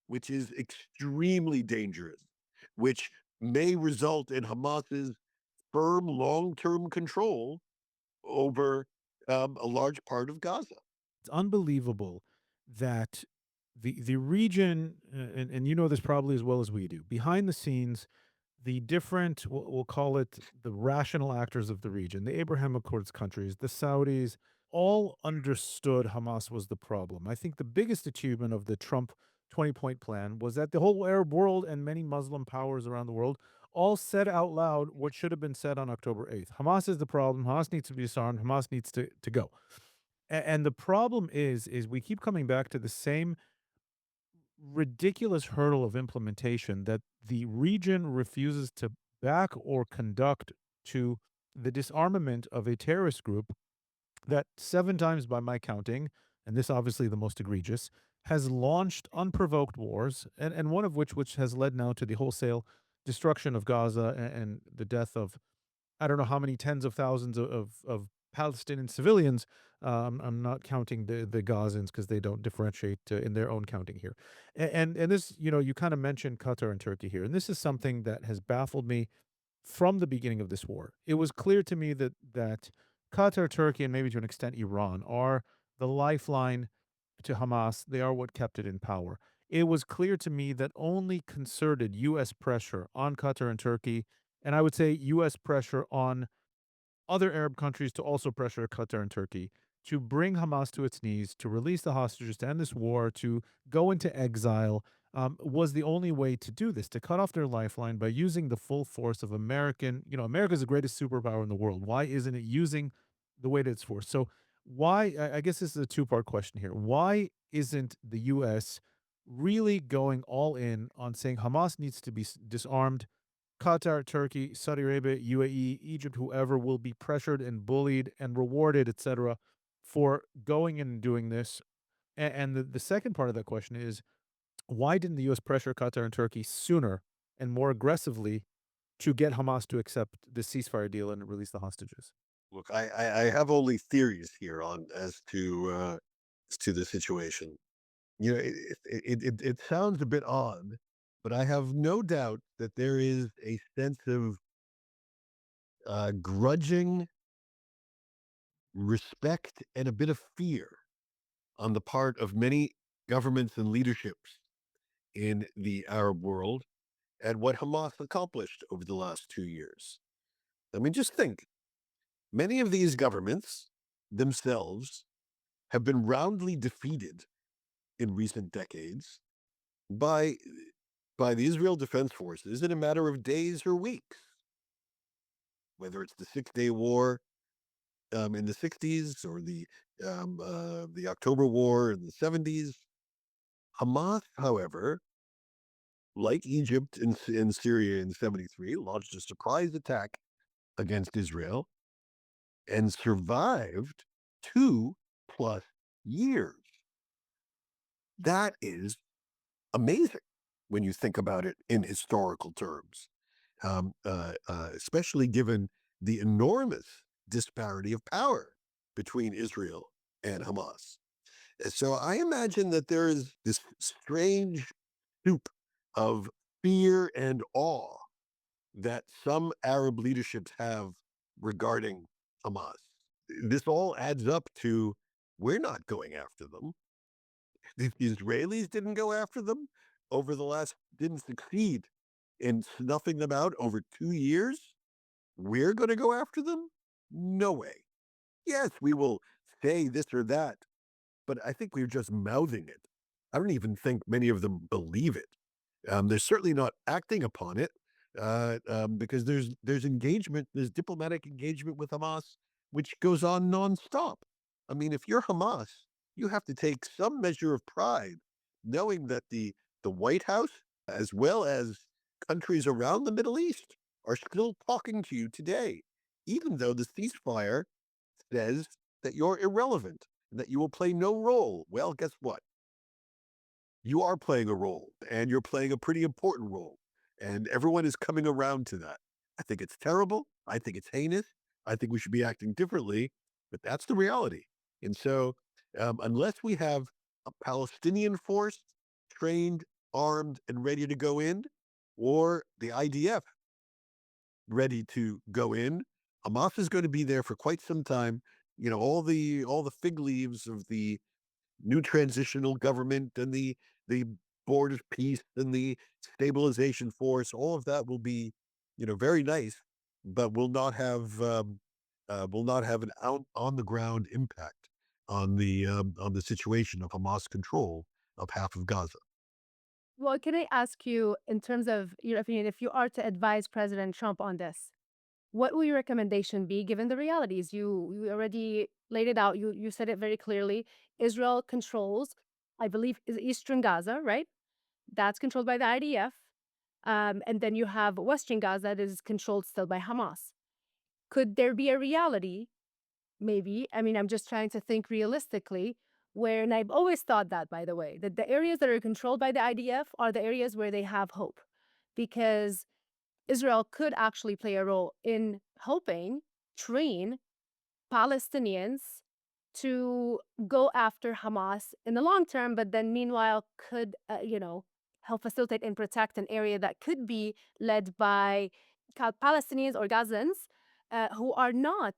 which is extremely dangerous, which may result in Hamas's firm long term control over a large part of Gaza. It's unbelievable that the region, and you know this probably as well as we do, behind the scenes, the different, we'll call it the rational actors of the region, the Abraham Accords countries, the Saudis, all understood Hamas was the problem. I think the biggest achievement of the Trump 20-point plan was that the whole Arab world and many Muslim powers around the world all said out loud what should have been said on October 8th. Hamas is the problem. Hamas needs to be disarmed. Hamas needs to go. And the problem is we keep coming back to the same ridiculous hurdle of implementation that the region refuses to back or conduct to the disarmament of a terrorist group that 7 times by my counting, and this obviously the most egregious, has launched unprovoked wars, and one of which has led now to the wholesale destruction of Gaza and the death of I don't know how many tens of thousands of Palestinian civilians. I'm not counting the Gazans because they don't differentiate in their own counting here. And this, you kind of mentioned Qatar and Turkey here, and this is something that has baffled me from the beginning of this war. It was clear to me that Qatar, Turkey, and maybe to an extent Iran are the lifeline to Hamas. They are what kept it in power. It was clear to me that only concerted U.S. pressure on Qatar and Turkey, and I would say U.S. pressure on other Arab countries to also pressure Qatar and Turkey to bring Hamas to its knees, to release the hostages, to end this war, to go into exile, was the only way to do this, to cut off their lifeline by using the full force of American. America is the greatest superpower in the world. Why isn't it using the weight of its force? So, why, I guess this is a two-part question here. Why isn't the U.S. really going all in on saying Hamas needs to be disarmed? Qatar, Turkey, Saudi Arabia, UAE, Egypt, whoever will be pressured and bullied and rewarded, etc., for going in and doing this. And the second part of that question is why didn't the U.S. pressure Qatar and Turkey sooner and more aggressively to get Hamas to accept the ceasefire deal and release the hostages? Look, I have only theories here on as to the situation. It sounds a bit odd, but I have no doubt that there is a sense of grudging respect and a bit of fear on the part of many governments and leaderships in the Arab world at what Hamas accomplished over the last 2 years. I mean, just think many of these governments themselves have been roundly defeated in recent decades by the Israel Defense Forces in a matter of days or weeks, whether it's the Six-Day War in the 60s or the October War in the 70s. Hamas, however, like Egypt in Syria in 73, launched a surprise attack against Israel and survived 2+ years. That is amazing when you think about it in historical terms, especially given the enormous disparity of power between Israel and Hamas. So I imagine that there is this strange soup of fear and awe that some Arab leaderships have regarding Hamas. This all adds up to we're not going after them. The Israelis didn't go after them over the last, didn't succeed in snuffing them out over 2 years. We're going to go after them? No way. Yes, we will say this or that, but I think we're just mouthing it. I don't even think many of them believe it. They're certainly not acting upon it. because there's engagement, there's diplomatic engagement with Hamas, which goes on nonstop. I mean, if you're Hamas, you have to take some measure of pride, knowing that the White House, as well as countries around the Middle East, are still talking to you today, even though the ceasefire says that you're irrelevant and that you will play no role. Well, guess what? You are playing a role, and you're playing a pretty important role. And everyone is coming around to that. I think it's terrible. I think it's heinous. I think we should be acting differently, but that's the reality. And so, unless we have a Palestinian force trained, armed, and ready to go in, or the IDF ready to go in, Hamas is going to be there for quite some time. All the fig leaves of the new transitional government and the board of peace and the stabilization force, all of that will be, very nice, but will not have an out on the ground impact on the situation of Hamas control of half of Gaza. Well, can I ask you, in terms of your opinion, if you are to advise President Trump on this, what will your recommendation be given the realities? You already laid it out. You said it very clearly. Israel controls, I believe, is Eastern Gaza, right? That's controlled by the IDF. And then you have Western Gaza that is controlled still by Hamas. Could there be a reality, maybe? I mean, I'm just trying to think realistically, where, and I've always thought that, by the way, that the areas that are controlled by the IDF are the areas where they have hope. Because Israel could actually play a role in helping train Palestinians to go after Hamas in the long term, but then meanwhile could, help facilitate and protect an area that could be led by Palestinians or Gazans who are not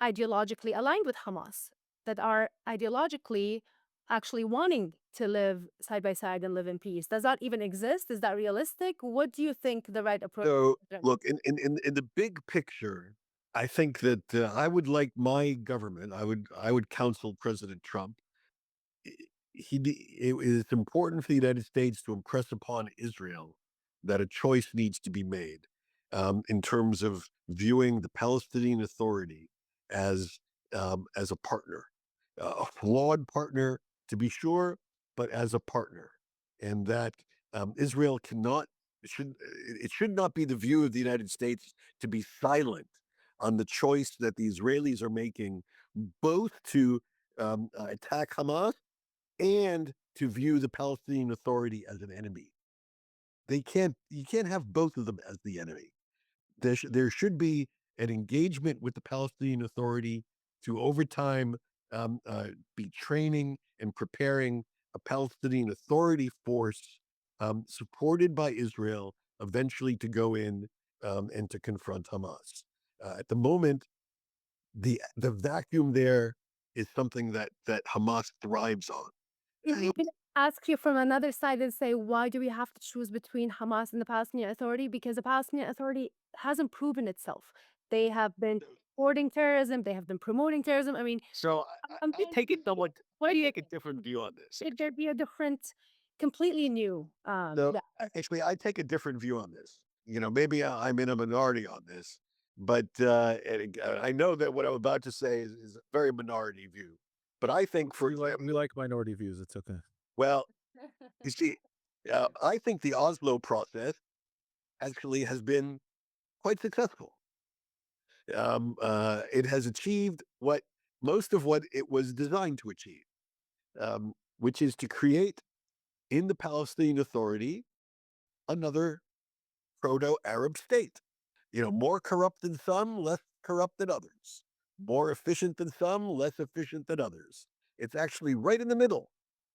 ideologically aligned with Hamas, that are ideologically actually wanting to live side by side and live in peace. Does that even exist? Is that realistic? What do you think the right approach So, is? look, in the big picture, I think that I would like my government. I would counsel President Trump. It is important for the United States to impress upon Israel that a choice needs to be made, in terms of viewing the Palestinian Authority as as a partner, a flawed partner to be sure, but as a partner, and that Israel cannot should it should not be the view of the United States to be silent on the choice that the Israelis are making, both to attack Hamas and to view the Palestinian Authority as an enemy. You can't have both of them as the enemy. There should be an engagement with the Palestinian Authority to over time, be training and preparing a Palestinian Authority force, supported by Israel, eventually to go in, and to confront Hamas. At the moment, the vacuum there is something that Hamas thrives on. If we can ask you from another side and say, why do we have to choose between Hamas and the Palestinian Authority? Because the Palestinian Authority hasn't proven itself. They have been supporting terrorism, they have been promoting terrorism. I mean, So I'm I take it somewhat. why I do you take a different view on this. should there be a different, completely new No, actually, I take a different view on this. Maybe I'm in a minority on this, but I know that what I'm about to say is a very minority view. But I think, for We like minority views. It's okay. well, you see, I think the Oslo process actually has been quite successful. It has achieved most of what it was designed to achieve, which is to create in the Palestinian Authority another proto-Arab state. More corrupt than some, less corrupt than others. More efficient than some, less efficient than others. It's actually right in the middle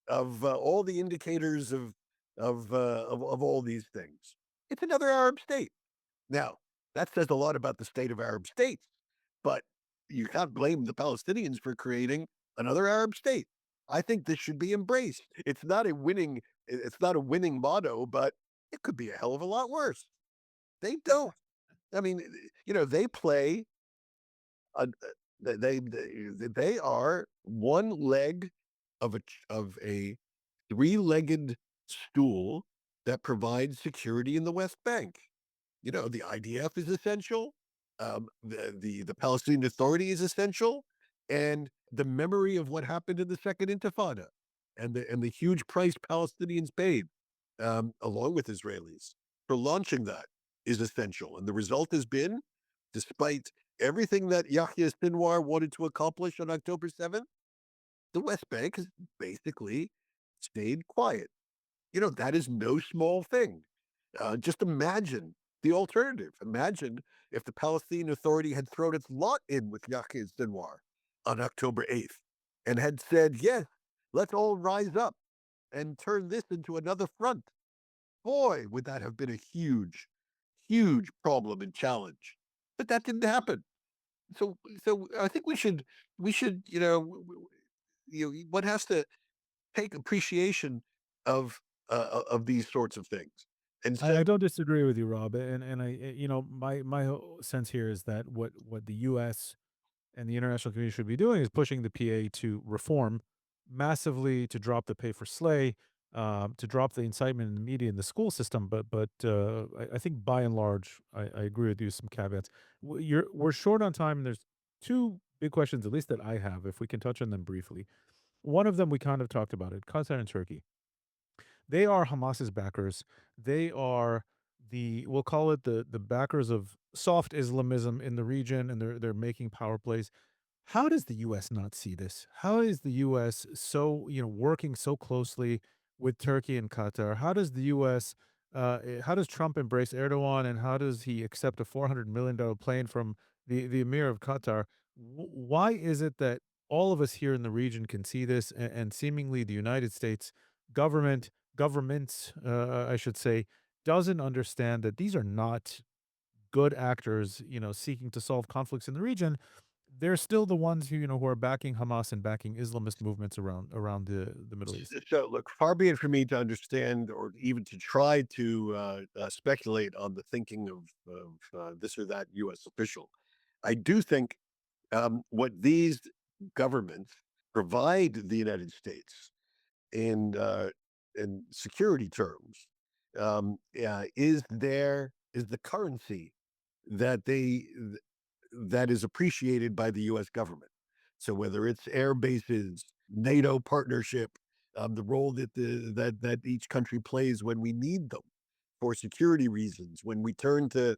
of all the indicators of all these things. It's another Arab state. Now, that says a lot about the state of Arab states, but you can't blame the Palestinians for creating another Arab state. I think this should be embraced. It's not a winning motto, but it could be a hell of a lot worse. They don't. I mean, they play a, they are one leg of a three-legged stool that provides security in the West Bank. The IDF is essential. The Palestinian Authority is essential, and the memory of what happened in the Second Intifada, and the huge price Palestinians paid, along with Israelis, for launching that is essential. And the result has been, despite everything that Yahya Sinwar wanted to accomplish on October 7th, the West Bank has basically stayed quiet. That is no small thing. Just imagine the alternative. Imagine if the Palestinian Authority had thrown its lot in with Yahya Sinwar on October 8th and had said, yes, let's all rise up and turn this into another front. Boy, would that have been a huge, huge problem and challenge. But that didn't happen. So I think we should one has to take appreciation of of these sorts of things. And so I don't disagree with you, Rob, and my whole sense here is that what the U.S. and the international community should be doing is pushing the PA to reform massively, to drop the pay for slay, to drop the incitement in the media and the school system. But I think by and large, I agree with you. Some caveats. We're short on time, and there's two big questions, at least that I have. If we can touch on them briefly, one of them we kind of talked about it. Qatar and Turkey. They are Hamas's backers. They are we'll call it the backers of soft Islamism in the region, and they're making power plays. How does the US not see this? How is the US so, working so closely with Turkey and Qatar? How does the US how does Trump embrace Erdogan, and how does he accept a $400 million plane from the Emir of Qatar? Why is it that all of us here in the region can see this, and seemingly the United States governments, I should say, doesn't understand that these are not good actors, seeking to solve conflicts in the region? They're still the ones who are backing Hamas and backing Islamist movements around the Middle East. so look, far be it for me to understand or even to try to speculate on the thinking of this or that U.S. official. I do think what these governments provide the United States in security terms, is the currency that they that is appreciated by the U.S. government. So whether it's air bases, NATO partnership, the role that each country plays when we need them for security reasons, when we turn to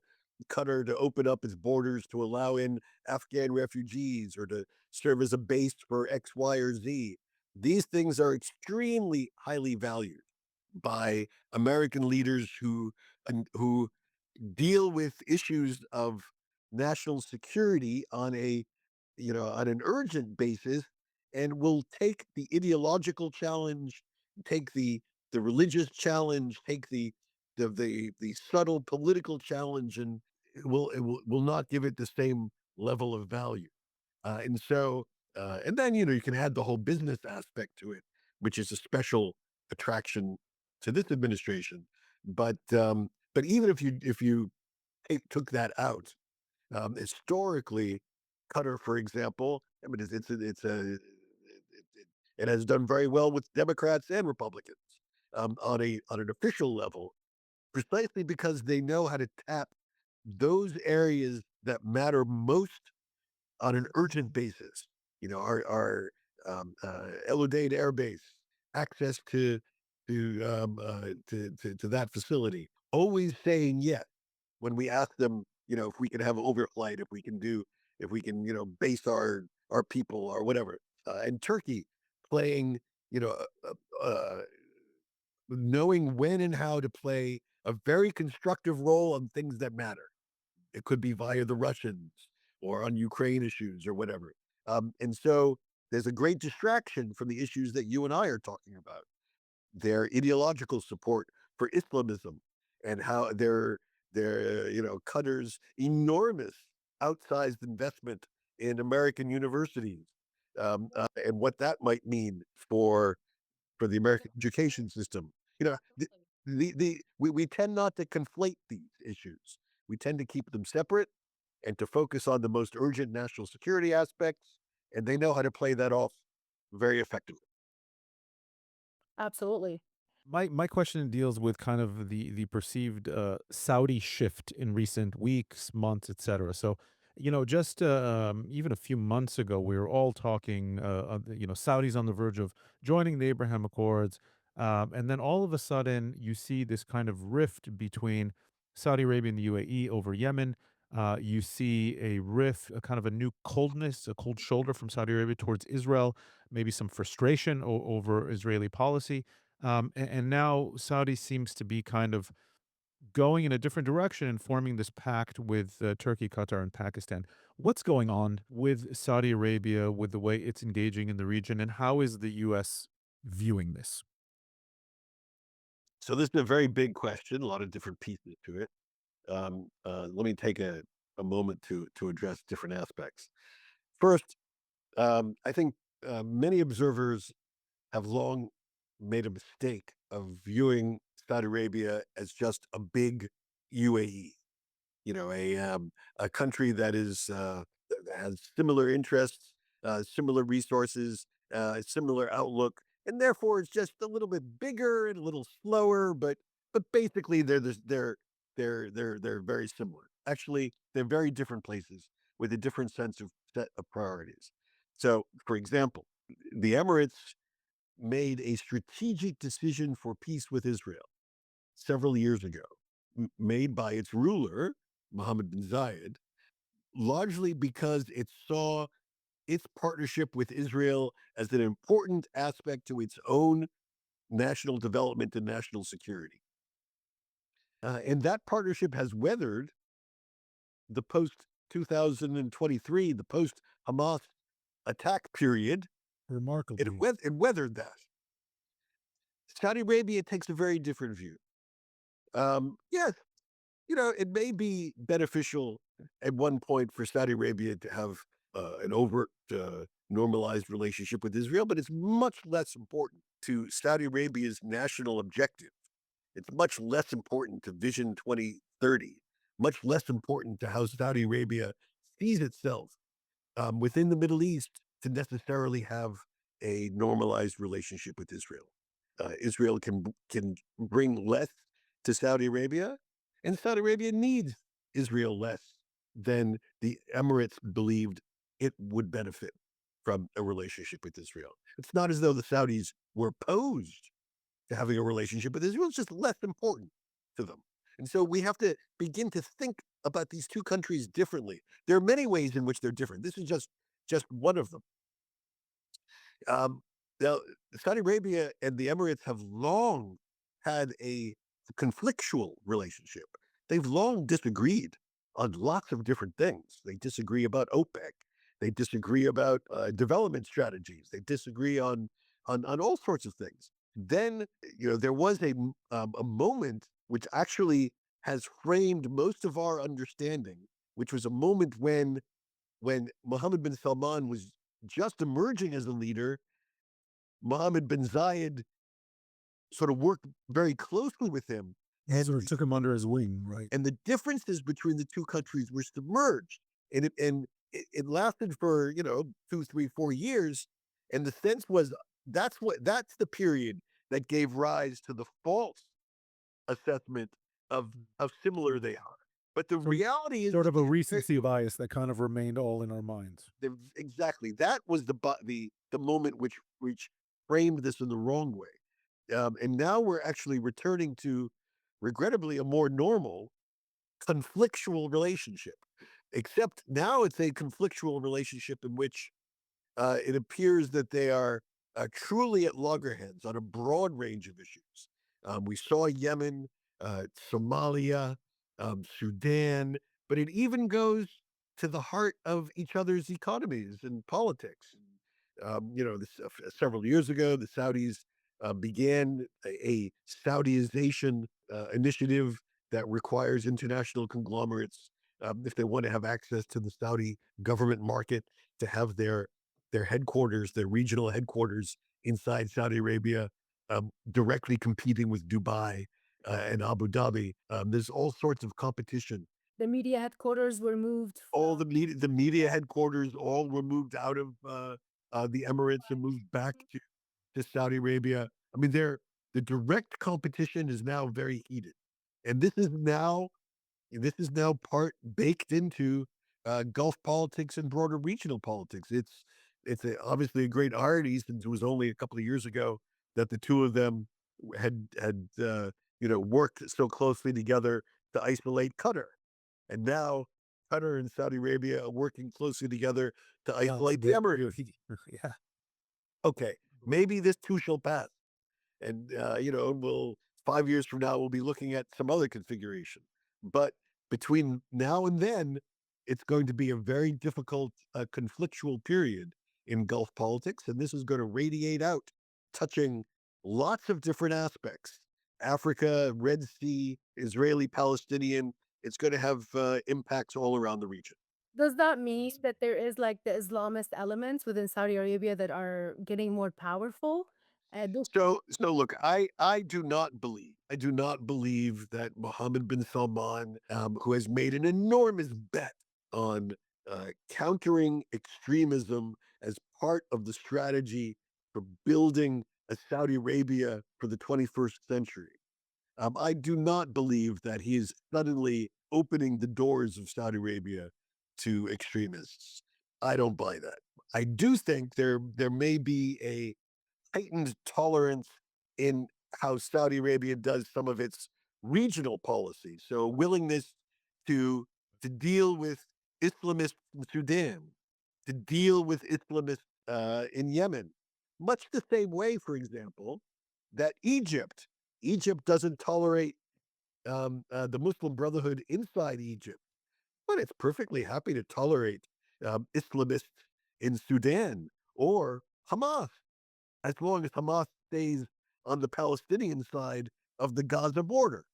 Qatar to open up its borders to allow in Afghan refugees or to serve as a base for X, Y, or Z. These things are extremely highly valued by American leaders who deal with issues of national security on an urgent basis, and will take the ideological challenge, take the religious challenge, take the subtle political challenge, and it will not give it the same level of value. And then you can add the whole business aspect to it, which is a special attraction to this administration. But even if you took that out, historically, Qatar, for example, I mean, it has done very well with Democrats and Republicans, on an official level, precisely because they know how to tap those areas that matter most on an urgent basis. Our El Udeid Air Base, access to that facility, always saying yes when we ask them, if we can have overflight, if we can, base our people or whatever. And Turkey playing, you know, knowing when and how to play a very constructive role on things that matter. It could be via the Russians or on Ukraine issues or whatever. And so there's a great distraction from the issues that you and I are talking about, their ideological support for Islamism, and how their Qatar's enormous outsized investment in American universities, and what that might mean for the American education system. You know, we tend not to conflate these issues. We tend to keep them separate and to focus on the most urgent national security aspects, and they know how to play that off very effectively. Absolutely. My question deals with kind of the perceived Saudi shift in recent weeks, months, etc. So, just even a few months ago, we were all talking. Saudi's on the verge of joining the Abraham Accords, and then all of a sudden, you see this kind of rift between Saudi Arabia and the UAE over Yemen. You see a rift, a kind of a new coldness, a cold shoulder from Saudi Arabia towards Israel, maybe some frustration over Israeli policy. And now Saudi seems to be kind of going in a different direction and forming this pact with Turkey, Qatar, and Pakistan. What's going on with Saudi Arabia, with the way it's engaging in the region, and how is the U.S. viewing this? So this is a very big question, a lot of different pieces to it. Let me take a moment to address different aspects. First, I think many observers have long made a mistake of viewing Saudi Arabia as just a big UAE, a country that that has similar interests, similar resources, similar outlook, and therefore it's just a little bit bigger and a little slower. But basically they're very similar. Actually, they're very different places with a different set of priorities. So, for example, the Emirates made a strategic decision for peace with Israel several years ago, made by its ruler, Mohammed bin Zayed, largely because it saw its partnership with Israel as an important aspect to its own national development and national security. And that partnership has weathered the post 2023, the post Hamas attack period. Remarkably. It weathered that. Saudi Arabia takes a very different view. Yes, it may be beneficial at one point for Saudi Arabia to have an overt, normalized relationship with Israel, but it's much less important to Saudi Arabia's national objective. It's much less important to Vision 2030, much less important to how Saudi Arabia sees itself within the Middle East to necessarily have a normalized relationship with Israel. Israel can bring less to Saudi Arabia, and Saudi Arabia needs Israel less than the Emirates believed it would benefit from a relationship with Israel. It's not as though the Saudis were opposed to having a relationship with Israel; it's just less important to them. And so we have to begin to think about these two countries differently. There are many ways in which they're different. This is just one of them. Um, Now, Saudi Arabia and the Emirates have long had a conflictual relationship. They've long disagreed on lots of different things. They disagree about OPEC. They disagree about development strategies. They disagree on all sorts of things. Then, there was a moment which actually has framed most of our understanding, which was a moment when Mohammed bin Salman was just emerging as a leader. Mohammed bin Zayed sort of worked very closely with him, and Sort of took him under his wing, right? and the differences between the two countries were submerged, and it lasted for 2, 3, 4 years, and the sense was that's the period that gave rise to the false assessment of how similar they are. But the reality is Sort of a recency bias that kind of remained all in our minds. exactly that was the moment which framed this in the wrong way, and now we're actually returning to, regrettably, a more normal conflictual relationship. Except now it's a conflictual relationship in which it appears that they are truly at loggerheads on a broad range of issues. We saw Yemen, Somalia, Sudan, but it even goes to the heart of each other's economies and politics. Several years ago, the Saudis began a Saudization initiative that requires international conglomerates, if they want to have access to the Saudi government market, to have their headquarters, their regional headquarters inside Saudi Arabia, directly competing with Dubai and Abu Dhabi. There's all sorts of competition. The media headquarters were moved All from the media headquarters all were moved out of the Emirates and moved back to Saudi Arabia. I mean, The direct competition is now very heated. And this is now part baked into Gulf politics and broader regional politics. Obviously a great irony, since it was only a couple of years ago that the two of them had worked so closely together to isolate Qatar, and now Qatar and Saudi Arabia are working closely together to isolate the Emirates. Yeah. Okay, maybe this too shall pass, and we'll 5 years from now we'll be looking at some other configuration. But between now and then, it's going to be a very difficult conflictual period in Gulf politics, and this is going to radiate out, touching lots of different aspects: Africa, Red Sea, Israeli, Palestinian. It's going to have impacts all around the region. Does that mean that there is like the Islamist elements within Saudi Arabia that are getting more powerful? This So look, I do not believe that Mohammed bin Salman, who has made an enormous bet on countering extremism as part of the strategy for building a Saudi Arabia for the 21st century. I do not believe that he is suddenly opening the doors of Saudi Arabia to extremists. I don't buy that. I do think there may be a heightened tolerance in how Saudi Arabia does some of its regional policy. So willingness to to deal with Islamists in Sudan, to deal with Islamists in Yemen, much the same way, for example, that Egypt doesn't tolerate the Muslim Brotherhood inside Egypt, but it's perfectly happy to tolerate Islamists in Sudan or Hamas, as long as Hamas stays on the Palestinian side of the Gaza border.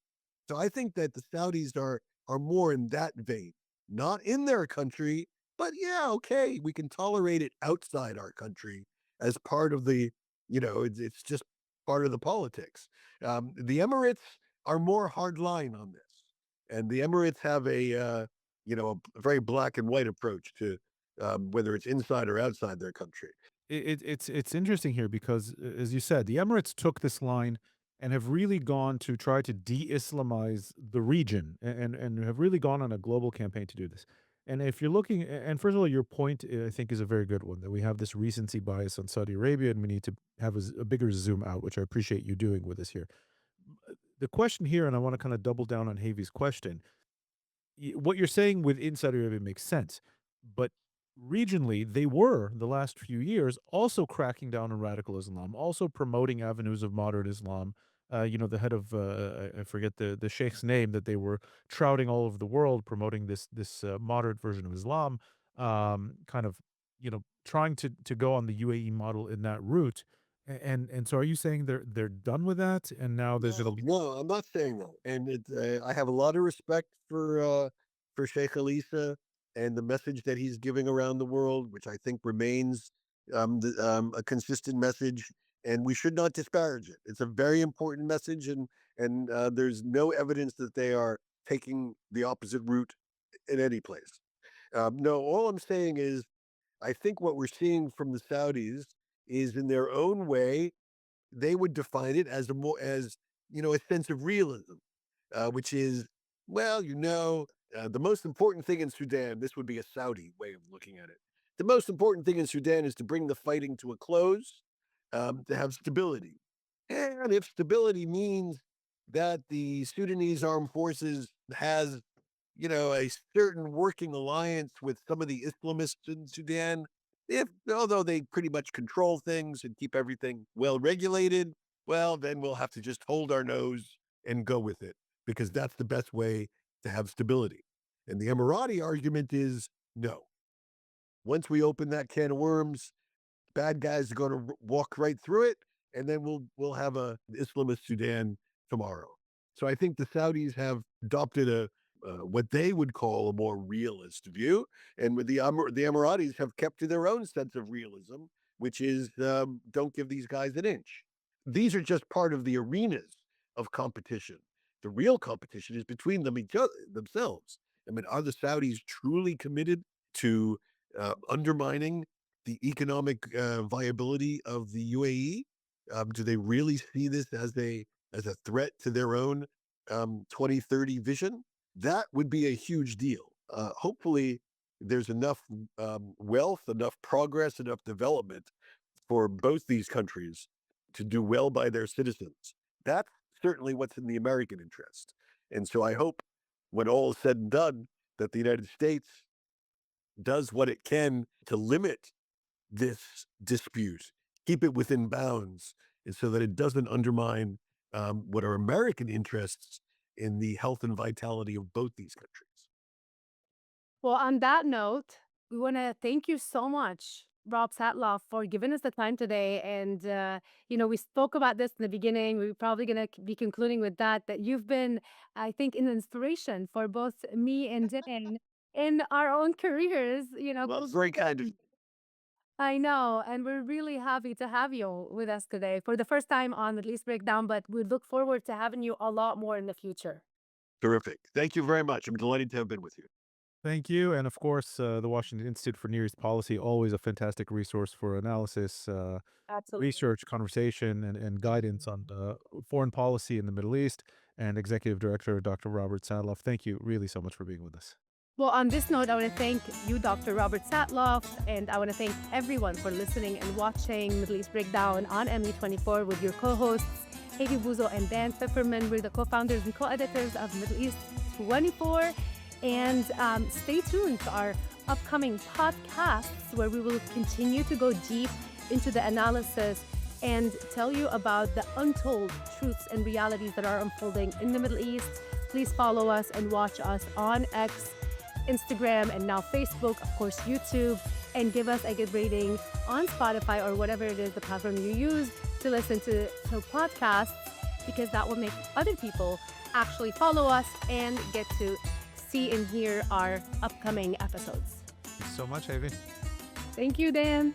So I think that the Saudis are more in that vein, not in their country, but yeah, okay, we can tolerate it outside our country as part of it's just part of the politics. The Emirates are more hardline on this, and the Emirates have a very black and white approach to whether it's inside or outside their country. It's interesting here because, as you said, the Emirates took this line and have really gone to try to de-Islamize the region, and have really gone on a global campaign to do this. And if you're looking, and first of all, your point I think is a very good one, that we have this recency bias on Saudi Arabia, and we need to have a bigger zoom out, which I appreciate you doing with us here. The question here, and I want to kind of double down on Havi's question, what you're saying with Saudi Arabia makes sense, but regionally, they were the last few years also cracking down on radical Islam, also promoting avenues of moderate Islam. The head of I forget the sheikh's name, that they were trouting all over the world, promoting this moderate version of Islam, kind of trying to go on the UAE model in that route. And so, are you saying they're done with that, and now there's No, it'll be no, I'm not saying that. And I have a lot of respect for Sheikh Alisa and the message that he's giving around the world, which I think remains a consistent message. And we should not disparage it. It's a very important message, and there's no evidence that they are taking the opposite route in any place. No, all I'm saying is I think what we're seeing from the Saudis is, in their own way, they would define it as a sense of realism, which is, well, the most important thing in Sudan. This would be a Saudi way of looking at it. The most important thing in Sudan is to bring the fighting to a close, to have stability, and if stability means that the Sudanese armed forces has a certain working alliance with some of the Islamists in Sudan, if although they pretty much control things and keep everything well regulated, well, then we'll have to just hold our nose and go with it, because that's the best way to have stability. And the Emirati argument is no. Once we open that can of worms, bad guys are going to walk right through it, and then we'll have a Islamist Sudan tomorrow. So I think the Saudis have adopted a what they would call a more realist view, and with the Emiratis have kept to their own sense of realism, which is don't give these guys an inch. These are just part of the arenas of competition. The real competition is between each other themselves. I mean, are the Saudis truly committed to undermining the economic viability of the UAE? Do they really see this as a threat to their own 2030 vision? That would be a huge deal. Hopefully, there's enough wealth, enough progress, enough development for both these countries to do well by their citizens. That's certainly what's in the American interest. And so I hope when all is said and done, that the United States does what it can to limit this dispute, keep it within bounds, and so that it doesn't undermine what are American interests in the health and vitality of both these countries. Well, on that note, we want to thank you so much, Rob Satloff, for giving us the time today. And, we spoke about this in the beginning. We're probably going to be concluding with that you've been, I think, an inspiration for both me and Dan in our own careers. Well, it's very kind of I know. And we're really happy to have you with us today for the first time on Middle East Breakdown, but we look forward to having you a lot more in the future. terrific. Thank you very much. I'm delighted to have been with you. Thank you. And of course, the Washington Institute for Near East Policy, always a fantastic resource for analysis, Absolutely. research, conversation, and guidance on foreign policy in the Middle East. And Executive Director Dr. Robert Sadloff, thank you really so much for being with us. Well, on this note, I want to thank you, Dr. Robert Satloff, and I want to thank everyone for listening and watching Middle East Breakdown on ME24 with your co-hosts, Hayvi Bouzo and Dan Feferman. We're the co-founders and co-editors of Middle East 24. And stay tuned to our upcoming podcasts where we will continue to go deep into the analysis and tell you about the untold truths and realities that are unfolding in the Middle East. Please follow us and watch us on X, Instagram, and now Facebook, of course, YouTube, and give us a good rating on Spotify or whatever it is, the platform you use to listen to podcasts, because that will make other people actually follow us and get to see and hear our upcoming episodes. Thanks so much, Ivy. Thank you, Dan.